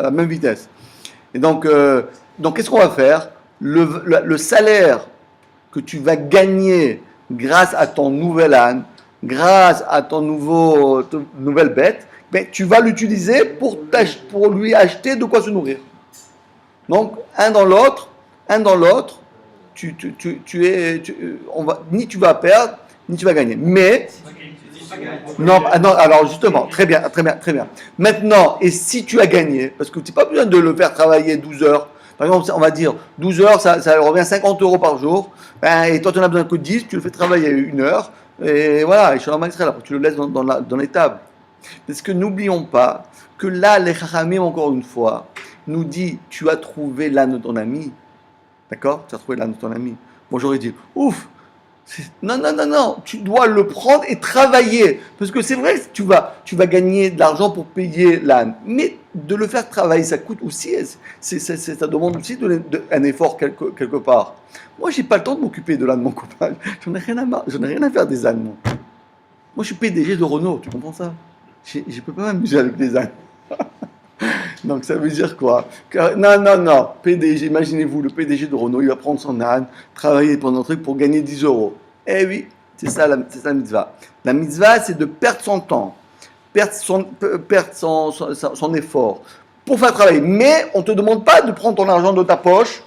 Speaker 1: la même vitesse. Et donc qu'est-ce qu'on va faire? Le salaire que tu vas gagner grâce à ton nouvel âne, grâce à ton nouvelle bête, ben, tu vas l'utiliser pour lui acheter de quoi se nourrir. Donc, un dans l'autre, ni tu vas perdre, ni tu vas gagner. Mais, non, alors justement, très bien. Maintenant, et si tu as gagné, parce que tu n'as pas besoin de le faire travailler 12 heures, par exemple, on va dire 12 heures, ça revient 50 euros par jour, ben, et toi tu n'en as besoin que 10, tu le fais travailler 1 heure, et voilà, et après tu le laisses dans les tables. Parce que n'oublions pas que là, les Chachamim, encore une fois, nous dit, tu as trouvé l'âne de ton ami. D'accord? Tu as trouvé l'âne de ton ami. Moi, j'aurais dit, ouf! Non, tu dois le prendre et travailler. Parce que c'est vrai que tu vas gagner de l'argent pour payer l'âne. Mais de le faire travailler, ça coûte aussi, ça demande aussi un effort quelque part. Moi, j'ai pas le temps de m'occuper de l'âne de mon copain. J'en ai rien à faire des ânes, moi. Moi, je suis PDG de Renault, tu comprends ça? Je ne peux pas m'amuser avec les ânes. Donc ça veut dire quoi? Non. PDG, imaginez-vous, le PDG de Renault, il va prendre son âne, travailler pendant un truc pour gagner 10 euros. Eh oui, c'est ça la mitzvah. La mitzvah, c'est de perdre son temps, perdre son effort pour faire travailler. Mais on ne te demande pas de prendre ton argent de ta poche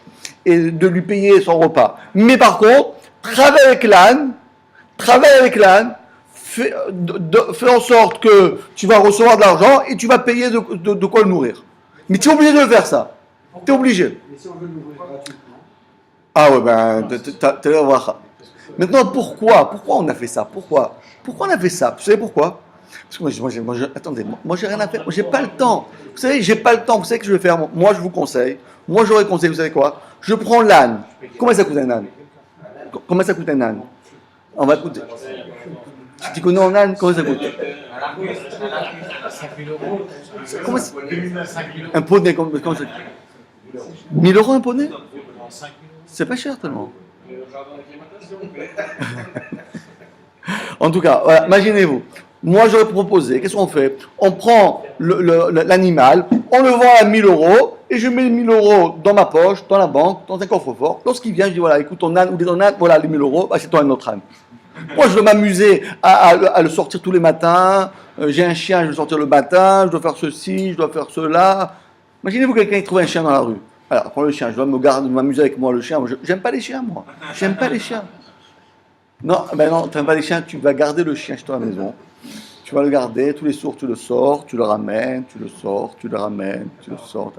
Speaker 1: et de lui payer son repas. Mais par contre, travaille avec l'âne, fais en sorte que tu vas recevoir de l'argent et tu vas payer de quoi le nourrir. Mais tu es obligé de le faire, ça. Tu es obligé.
Speaker 7: Mais si on veut le nourrir gratuitement.
Speaker 1: Ah ouais, ben, tu vas voir ça. Maintenant, pourquoi on a fait ça? Pourquoi on a fait ça? Vous savez pourquoi? Parce que moi, j'ai rien à faire. Moi, j'ai pas le temps. Vous savez, j'ai pas le temps. Vous savez que je vais faire? Moi, je vous conseille. Moi, j'aurais conseillé, vous savez quoi? Je prends l'âne. Combien ça coûte un âne? Combien ça coûte un âne? On va coûter. Tu connais en âne, combien ça coûte?
Speaker 3: 5 000 euros.
Speaker 1: Comment c'est? Un poney, comment ça coûte? 1000 euros un poney? C'est pas cher tellement. En tout cas, voilà, imaginez-vous. Moi, j'aurais proposé, qu'est-ce qu'on fait? On prend l'animal, on le vend à 1000 euros, et je mets les 1000 euros dans ma poche, dans la banque, dans un coffre-fort. Lorsqu'il vient, je dis, voilà, écoute, ton âne, ou ton âne, voilà, les 1000 euros, achète-toi un autre âne. Moi, je veux m'amuser à le sortir tous les matins. J'ai un chien, je veux le sortir le matin, je dois faire ceci, je dois faire cela. Imaginez-vous quelqu'un qui trouve un chien dans la rue. Alors, prends le chien, je dois m'amuser avec moi, le chien. J'aime pas les chiens, moi. J'aime pas les chiens. Non, tu n'aimes pas les chiens, tu vas garder le chien chez toi à la maison. Tu vas le garder, tous les soirs, tu le sors, tu le ramènes, tu le sors, tu le ramènes, tu le sors.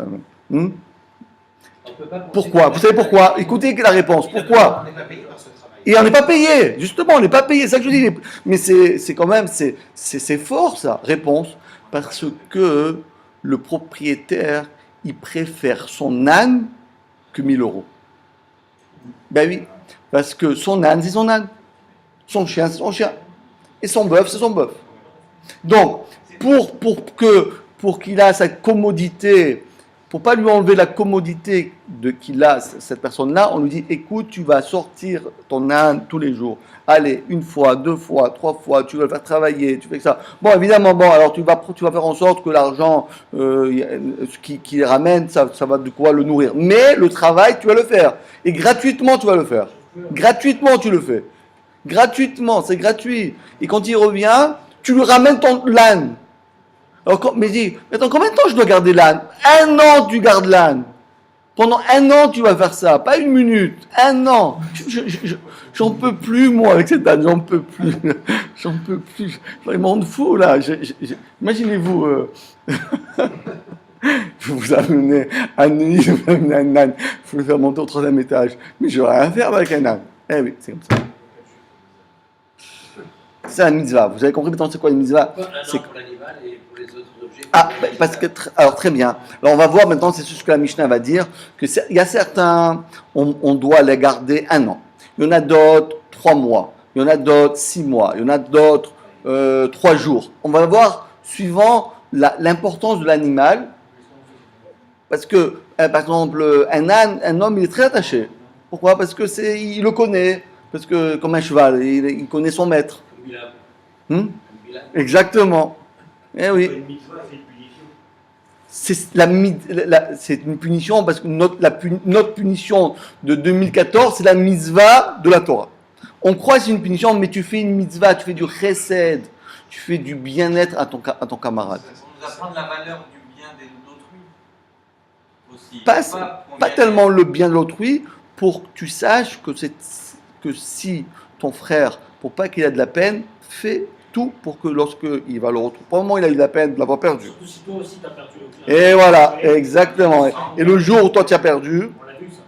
Speaker 1: Pourquoi? Vous savez pourquoi? Écoutez la réponse. Pourquoi?
Speaker 3: On n'est pas payé par ce travail.
Speaker 1: Et on n'est pas payé, justement, on n'est pas payé, c'est ça que je dis. Mais c'est quand même, c'est fort ça, réponse, parce que le propriétaire, il préfère son âne que 1000 euros. Ben oui, parce que son âne, c'est son âne. Son chien, c'est son chien. Et son bœuf, c'est son bœuf. Donc, pour qu'il ait sa commodité pour pas lui enlever la commodité qu'il a, cette personne-là, on lui dit, écoute, tu vas sortir ton âne tous les jours. Allez, 1 fois, 2 fois, 3 fois, tu vas le faire travailler, tu fais ça. Bon, évidemment, alors tu vas faire en sorte que l'argent qu'il ramène, ça va de quoi le nourrir. Mais le travail, tu vas le faire. Et gratuitement, tu vas le faire. Gratuitement, tu le fais. Gratuitement, c'est gratuit. Et quand il revient, tu lui ramènes l'âne. Alors, mais dis, attends, combien de temps je dois garder l'âne? 1 an, tu gardes l'âne. Pendant 1 an, tu vas faire ça. Pas 1 minute. 1 an. J'en peux plus, moi, avec cette âne. J'en peux plus. J'en peux plus. Il me rend fou, là. Imaginez-vous, je vous amener à nuit, je vous amener un âne. Il faut le faire monter au 3e étage. Mais je n'aurai rien à faire avec un âne. Eh oui, c'est comme ça. C'est un mitzvah. Vous avez compris maintenant c'est quoi une mitzvah?
Speaker 4: C'est pour l'animal et pour les autres objets.
Speaker 1: Ah, parce que alors très bien. Alors on va voir maintenant, c'est ce que la Mishnah va dire, que il y a certains, on doit les garder 1 an. Il y en a d'autres 3 mois. Il y en a d'autres 6 mois. Il y en a d'autres 3 jours. On va voir suivant l'importance de l'animal, parce que par exemple un homme il est très attaché. Pourquoi? Parce que il le connaît. Parce que comme un cheval, il connaît son maître. Exactement. Eh oui. C'est une punition parce que notre punition de 2014, c'est la mitzvah de la Torah. On croit que c'est une punition, mais tu fais une mitzvah, tu fais du chesed, tu fais du bien-être à ton camarade.
Speaker 6: Pour nous apprendre la valeur du bien d'autrui aussi.
Speaker 1: Pas tellement le bien de l'autrui, pour que tu saches que si ton frère, pour pas qu'il ait de la peine, fais tout pour que lorsqu'il va le retrouver, pour le moment il a eu de la peine de l'avoir perdu.
Speaker 2: Surtout si toi aussi tu as perdu.
Speaker 1: Et voilà, exactement. Et le jour où toi tu as perdu,
Speaker 2: On l'a vu ça.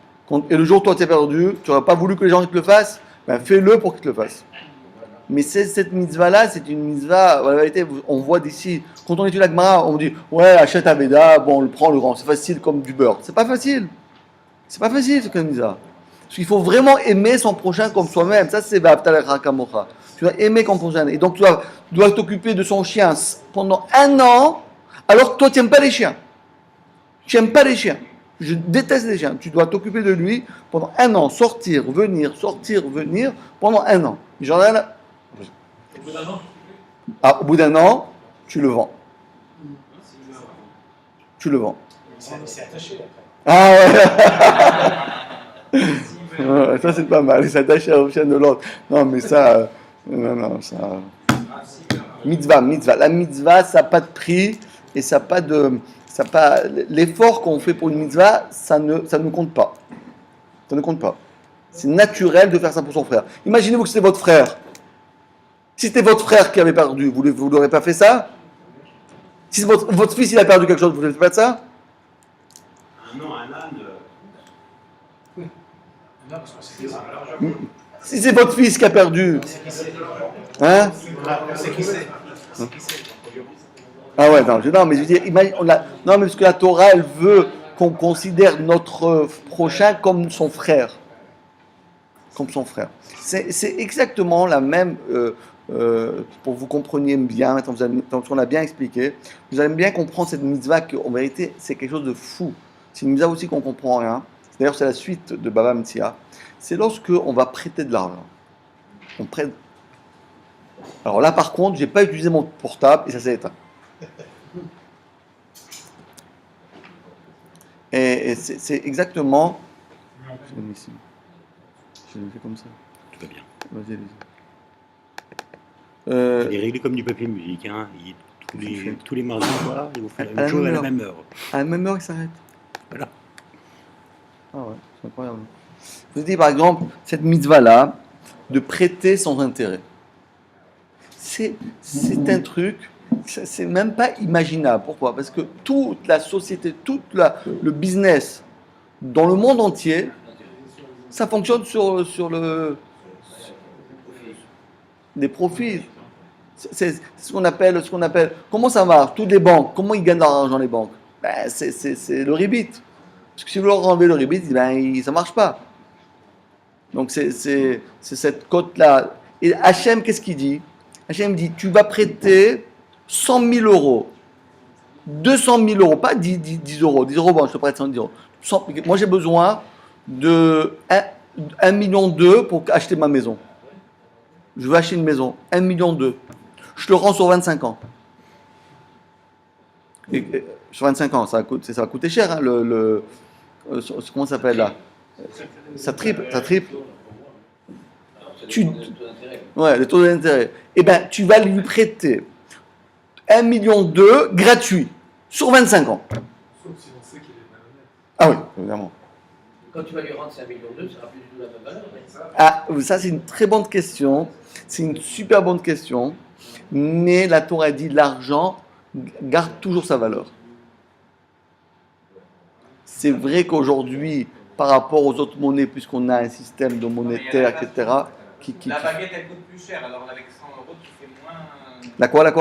Speaker 1: et le jour où toi tu as perdu, tu n'aurais pas voulu que les gens te le fassent, ben fais-le pour qu'ils te le fassent. Mais cette mitzvah-là, c'est une mitzvah, en vérité, on voit d'ici, quand on étudie la Gemara, on dit, ouais, achète un Veda, bon, on le prend, le grand, c'est facile comme du beurre. C'est pas facile. C'est pas facile, ce comme mitzvah. Parce qu'il faut vraiment aimer son prochain comme soi-même. Ça, c'est Va'avta Kamocha. Tu dois aimer ton prochain. Et donc, tu dois t'occuper de son chien pendant 1 an, alors que toi, tu n'aimes pas les chiens. Tu n'aimes pas les chiens. Je déteste les chiens. Tu dois t'occuper de lui pendant 1 an. Sortir, venir, pendant 1 an. Genre là,
Speaker 2: Au bout d'un an,
Speaker 1: au bout d'1 an, tu le vends. Tu le vends.
Speaker 3: C'est attaché après.
Speaker 1: Ah ouais. Ouais, ça c'est pas mal, il s'attache au chien de l'autre. Non mais ça, non, ça. Mitzvah. La mitzvah, ça n'a pas de prix et ça n'a pas de, l'effort qu'on fait pour une mitzvah, ça ne compte pas. Ça ne compte pas. C'est naturel de faire ça pour son frère. Imaginez-vous que c'était votre frère. Si c'était votre frère qui avait perdu, vous l'aurez pas fait ça? Si votre fils il a perdu quelque chose, vous ne faites pas ça?
Speaker 5: Non, un âne.
Speaker 3: Non, parce qu'on sait qui c'est.
Speaker 1: Si c'est votre fils qui a perdu, hein?
Speaker 3: C'est qui c'est.
Speaker 1: Ah ouais, non, mais je veux dire, non, mais parce que la Torah, elle veut qu'on considère notre prochain comme son frère. Comme son frère. C'est exactement la même, pour que vous compreniez bien, tant qu'on a bien expliqué, vous allez bien comprendre cette mitzvah qu'en vérité, c'est quelque chose de fou. C'est une mitzvah aussi qu'on ne comprend rien. D'ailleurs, c'est la suite de Baba Metzia. C'est lorsque on va prêter de l'argent. On prête. Alors là, par contre, j'ai pas utilisé mon portable et ça s'est éteint. Et c'est exactement. Je l'ai mis ici. Je l'ai fait comme ça.
Speaker 7: Tout va bien.
Speaker 1: Vas-y.
Speaker 7: Il est réglé comme du papier musique. Hein. Tous les mardis soirs, il vous fait la même chose à la même heure.
Speaker 1: À la même heure, il s'arrête.
Speaker 7: Voilà.
Speaker 1: Ah ouais, c'est incroyable. Je vous dis par exemple, cette mitzvah-là, de prêter sans intérêt. C'est un truc, c'est même pas imaginable. Pourquoi? Parce que toute la société, le business dans le monde entier, ça fonctionne sur des profits. C'est ce qu'on appelle. Comment ça marche? Toutes les banques, comment ils gagnent leur argent les banques? Ben, c'est le ribit. Parce que si vous leur enlevez le ribit, ben, ça marche pas. Donc c'est cette cote-là. Et Hachem, qu'est-ce qu'il dit? Hachem dit, tu vas prêter 100 000 euros. 200 000 euros, pas 10 euros. 10 euros, bon, je te prête 110 euros. Moi, j'ai besoin de 1,2 million pour acheter ma maison. Je veux acheter une maison. 1,2 million. Je te rends sur 25 ans. Sur 25 ans, ça va coûter cher, hein, comment ça s'appelle là? Ça triple. Ouais, le taux d'intérêt. Eh bien, tu vas lui prêter 1,2 million gratuit sur 25 ans.
Speaker 8: Sauf si on sait qu'il est malhonnête.
Speaker 1: Ah oui, évidemment.
Speaker 4: Quand tu vas lui rendre 5,2 millions, ça sera plus du tout la même valeur.
Speaker 1: Ah, ça c'est une très bonne question. C'est une super bonne question. Mais la Torah dit l'argent garde toujours sa valeur. C'est vrai qu'aujourd'hui, par rapport aux autres monnaies, puisqu'on a un système de monétaire, etc.
Speaker 6: La baguette, elle coûte plus cher. Alors avec 100 euros, tu fais moins.
Speaker 1: La quoi
Speaker 6: La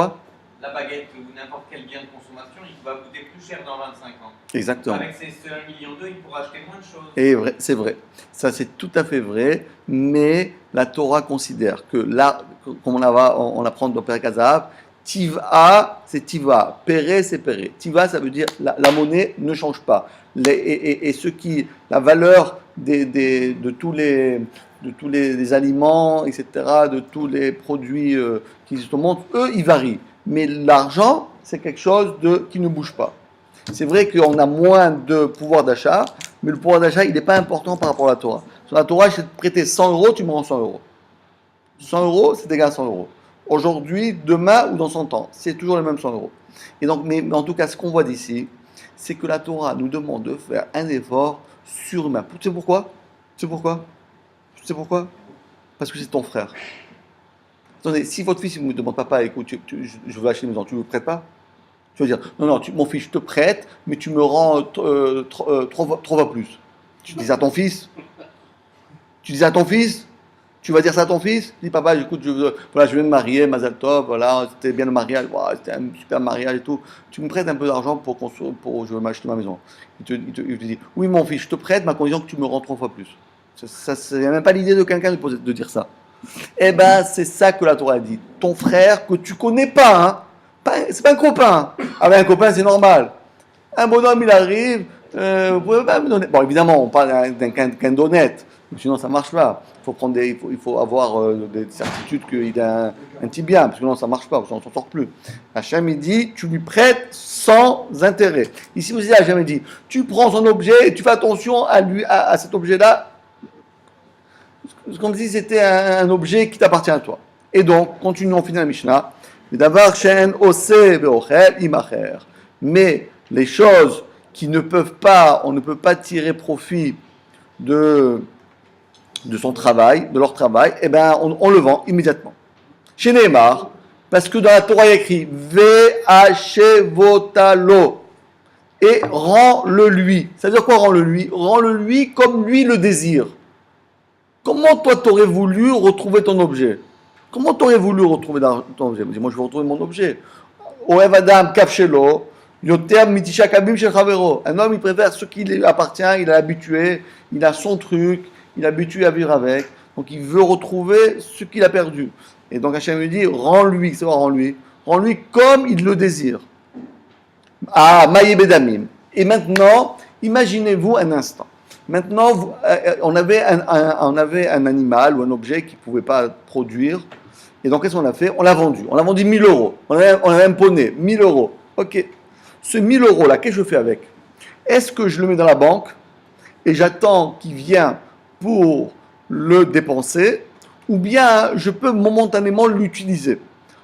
Speaker 6: baguette ou n'importe quel bien de consommation, il va coûter plus cher dans 25 ans.
Speaker 1: Exactement.
Speaker 6: Avec ces 1,2 million, il pourra acheter moins de choses.
Speaker 1: Et c'est vrai. Ça, c'est tout à fait vrai. Mais la Torah considère que là, comme on apprend dans Perek Hazahav, Tiva, c'est Tiva. Péré, c'est Péré. Tiva, ça veut dire la monnaie ne change pas. La valeur de tous les aliments, etc., de tous les produits qui existent au monde, eux, ils varient. Mais l'argent, c'est quelque chose qui ne bouge pas. C'est vrai qu'on a moins de pouvoir d'achat, mais le pouvoir d'achat, il n'est pas important par rapport à la Torah. Sur la Torah, je vais te prêter 100 euros, tu me rends 100 euros. 100 euros, c'est égal à 100 euros. Aujourd'hui, demain ou dans 100 ans, c'est toujours les mêmes 100 euros. Et donc, mais en tout cas, ce qu'on voit d'ici, c'est que la Torah nous demande de faire un effort surhumain. Tu sais pourquoi? Parce que c'est ton frère. Attendez, si votre fils ne me demande, papa, écoute, je veux acheter une maison, tu ne me prêtes pas? Tu vas dire, non, mon fils, je te prête, mais tu me rends 3 fois plus. Tu dis à ton fils? Tu vas dire ça à ton fils? Dis, papa, écoute, je viens de me marier, Mazal Tov, voilà, c'était bien le mariage, voilà, c'était un super mariage et tout. Tu me prêtes un peu d'argent pour je veux m'acheter ma maison. Il te dit, oui, mon fils, je te prête, ma condition que tu me rends 3 fois plus. Il n'y a même pas l'idée de quelqu'un de dire ça. Eh bien, c'est ça que la Torah dit. Ton frère que tu connais pas, hein, c'est pas un copain. Ah ben, un copain, c'est normal. Un bonhomme, il arrive, vous pouvez pas me donner. Bon, évidemment, on parle d'un d'honnête, sinon ça marche pas. Il faut avoir des certitudes qu'il a un petit bien, parce que sinon ça marche pas, on s'en sort plus. Hachem, il dit, tu lui prêtes sans intérêt. Ici aussi, Hachem, il dit, tu prends son objet et tu fais attention à cet objet-là. Comme si c'était un objet qui t'appartient à toi. Et donc, continuons, on finit la Mishnah. Mais les choses on ne peut pas tirer profit de son travail, de leur travail, eh ben, on le vend immédiatement. Chez Neymar, parce que dans la Torah il y a écrit Vehachevotalo et rends-le lui. Ça veut dire quoi rends-le lui? Rends-le lui comme lui le désire. Comment toi t'aurais voulu retrouver ton objet? Comment t'aurais voulu retrouver ton objet? Moi je veux retrouver mon objet. Oev Adam Kavshelo, Yoter Mitisha Kabim Shel Chavero. Un homme il préfère ce qui lui appartient, il est habitué, il a son truc, il est habitué à vivre avec, donc il veut retrouver ce qu'il a perdu. Et donc Hachem lui dit, rends-lui, c'est quoi rends-lui comme il le désire. Ah, Maïe Bedamim. Et maintenant, imaginez-vous un instant. Maintenant, on avait un animal ou un objet qui ne pouvait pas produire. Et donc, qu'est-ce qu'on a fait? On l'a vendu. On l'a vendu 1 000 euros. On avait un poney, 1 000 euros. Ok. Ce 1 000 euros-là, qu'est-ce que je fais avec? Est-ce que je le mets dans la banque et j'attends qu'il vienne pour le dépenser, ou bien je peux momentanément l'utiliser?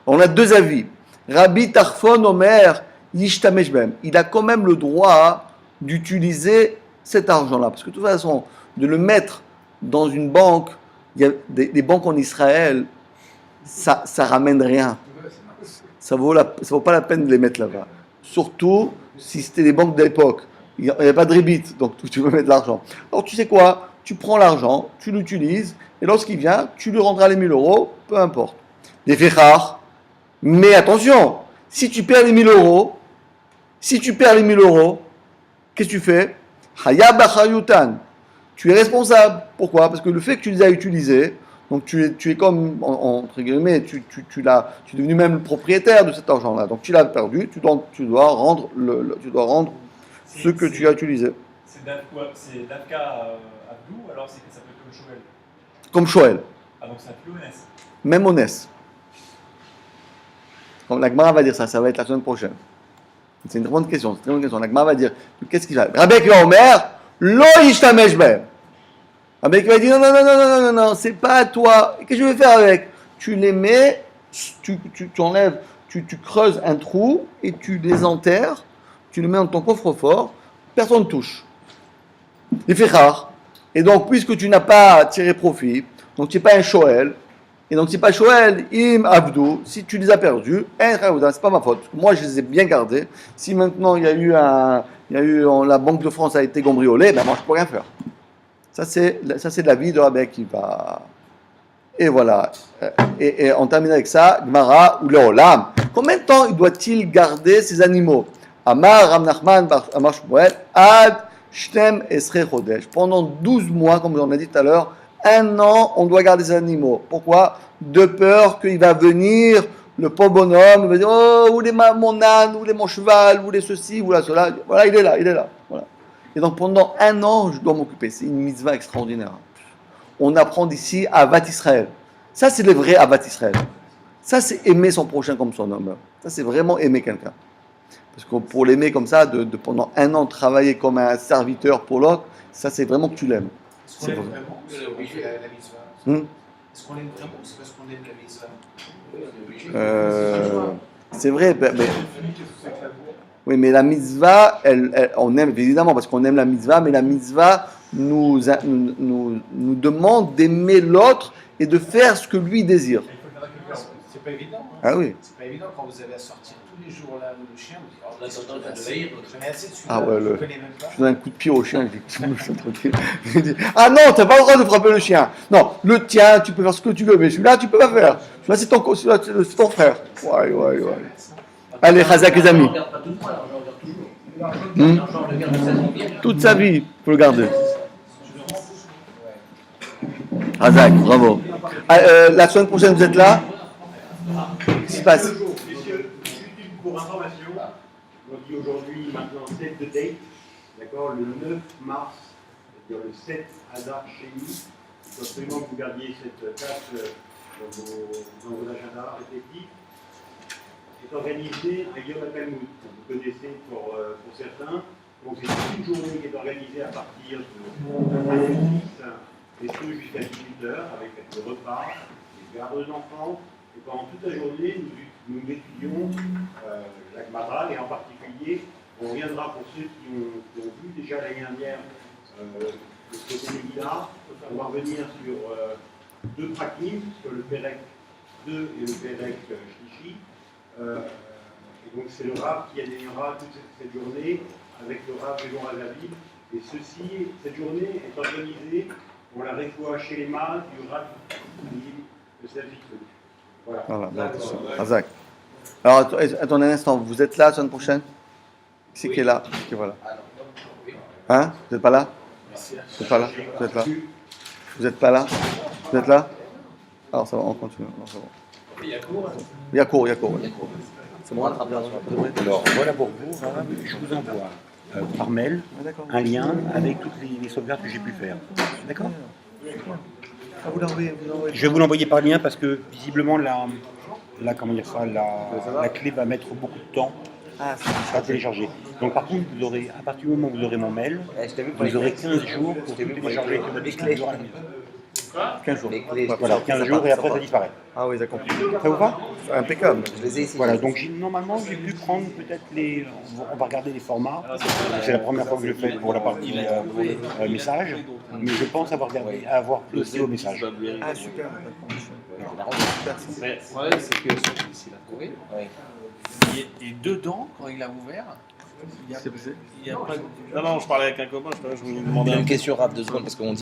Speaker 1: On a deux avis. Rabbi Tarfon Omer Yishtamesh Bem. Il a quand même le droit d'utiliser cet argent-là. Parce que de toute façon, de le mettre dans une banque, il y a des banques en Israël, ça ramène rien. Ça vaut pas la peine de les mettre là-bas. Surtout si c'était des banques de l'époque. Il n'y a pas de rébit, donc tu peux mettre de l'argent. Alors tu sais quoi? Tu prends l'argent, tu l'utilises, et lorsqu'il vient, tu lui rendras les 1 000 euros, peu importe. Des féchars. Mais attention, si tu perds les 1 000 euros, qu'est-ce que tu fais? Hayab Achayutan. Tu es responsable. Pourquoi? Parce que le fait que tu les as utilisés, Donc tu es comme, entre guillemets, tu es devenu même le propriétaire de cet argent-là. Donc tu l'as perdu, tu dois rendre, ce que tu as utilisé.
Speaker 5: C'est Dafka Abdou, alors c'est que ça peut être comme Shoel.
Speaker 1: Comme Shoel.
Speaker 5: Ah donc ça plus Onès.
Speaker 1: Même Onès. Comme la Gemara va dire ça va être la semaine prochaine. C'est une très bonne question. La Gemara va dire, qu'est-ce qu'il va dire? Rabbi Akiva Omer, lo yishtamesh b'hem. Rabbi Akiva dit, non, c'est pas à toi. Qu'est-ce que je vais faire avec? Tu les mets, tu enlèves, tu creuses un trou et tu les enterres, tu les mets dans ton coffre-fort, personne ne touche. Il fait rare. Et donc, puisque tu n'as pas tiré profit, donc tu n'es pas un Shoel, et donc c'est pas Shoel, im Abdou, si tu les as perdus, c'est pas ma faute. Moi, je les ai bien gardés. Si maintenant la Banque de France a été cambriolée, ben moi je peux rien faire. Ça c'est la vie de Rabbi Akiva. Et voilà. Et on termine avec ça, Gemara ou Leolam. Combien de temps doit-il garder ces animaux? Amar Rav Nachman Amar Shmuel Ad Shtem Esrei Chodesh. Pendant 12 mois, comme on a dit tout à l'heure, 1 an, on doit garder ces animaux. Pourquoi? De peur qu'il va venir, le pauvre bonhomme, il va dire, oh, où est mon âne, où est mon cheval, où est ceci, où est cela. Voilà, il est là. Voilà. Et donc pendant 1 an, je dois m'occuper. C'est une mitzvah extraordinaire. On apprend d'ici Avat Israël. Ça, c'est le vrai Avat Israël. Ça, c'est aimer son prochain comme son homme. Ça, c'est vraiment aimer quelqu'un. Parce que pour l'aimer comme ça, de pendant 1 an travailler comme un serviteur pour l'autre, ça, c'est vraiment que tu l'aimes.
Speaker 3: Est-ce qu'on l'aime vraiment? On fait la mitzvah. Est-ce qu'on l'aime vraiment ou c'est parce qu'on aime la mitzvah?
Speaker 1: C'est vrai, oui, mais la mitzvah, on aime évidemment parce qu'on aime la mitzvah, mais la mitzvah nous demande d'aimer l'autre et de faire ce que lui désire.
Speaker 3: C'est pas évident. Hein.
Speaker 1: Ah oui.
Speaker 3: C'est pas évident quand vous avez à sortir tous les jours là le chien. Vous dites,
Speaker 4: J'en ai
Speaker 3: assez de
Speaker 1: Ah ouais,
Speaker 3: je connais même pas.
Speaker 1: je donne un coup de pied au chien, je dis, ah non, t'as pas le droit de frapper le chien. Non, le tien, tu peux faire ce que tu veux, mais celui-là, tu peux pas faire. Celui-là, c'est ton frère. Ouais. Allez, Chazak, les amis.
Speaker 4: Je regarde pas tout le temps, l'argent, je regarde toujours. L'argent, je le garde de sa vie.
Speaker 1: Toute sa vie, il faut le garder. Chazak, bravo. La semaine prochaine, vous êtes là? Qu'est-ce qui se passe?
Speaker 7: Messieurs, pour information, on dit aujourd'hui maintenant 7 de date, d'accord, le 9 mars, c'est-à-dire le 7 Hadar chez nous. Il faut absolument que vous gardiez cette date dans vos agendas respectifs. Est organisé à Yom HaTalmud, vous connaissez pour certains. Donc c'est une journée qui est organisée à partir de 10 et ce jusqu'à 18h avec le repas, les gardes d'enfants. Et pendant toute la journée, nous étudions la Gemara et en particulier, on reviendra pour ceux qui ont vu déjà l'année dernière le côté Megillah, on va revenir sur 2 prakim, sur le Pérec 2 et le Pérec Shlishi. Et donc c'est le Rav qui animera toute cette journée avec le Rav Végon Razavid. Et cette journée est organisée pour la réfoua chez les mâles du Rav de Savitru. Voilà,
Speaker 1: Chazak. Alors, attendez un instant, vous êtes là la semaine prochaine? Qui c'est qui est là? Qui est là? Hein? Vous n'êtes pas là? Vous n'êtes pas là? Vous êtes là? Vous n'êtes pas là? Vous êtes là? Alors, ça va, on continue. Alors, c'est bon. Il y a cours. C'est bon.
Speaker 7: Alors, voilà pour vous, je vous envoie par mail un lien avec toutes les sauvegardes que j'ai pu faire. D'accord? Je vais vous l'envoyer par lien parce que visiblement la clé va mettre beaucoup de temps à télécharger. Donc par contre, vous aurez, à partir du moment où vous aurez mon mail, vous aurez 15 jours pour tout télécharger avec votre disque dur à la maison.
Speaker 1: 15 jours.
Speaker 7: Voilà, 15 jours et après ça disparaît.
Speaker 1: Ah oui, d'accord.
Speaker 7: Ça vous va?
Speaker 1: Impeccable.
Speaker 7: Voilà, donc normalement j'ai pu prendre peut-être on va regarder les formats. C'est la première fois que je le fais pour la partie message, mais je pense avoir plus au message.
Speaker 1: Ah super.
Speaker 9: Le problème, c'est que celui-ci, il a trouvé. Et dedans, quand il a ouvert, il y a pas de... Non, je parlais avec un copain, je me demandais...
Speaker 10: Une question rapide, 2 secondes, parce qu'on dit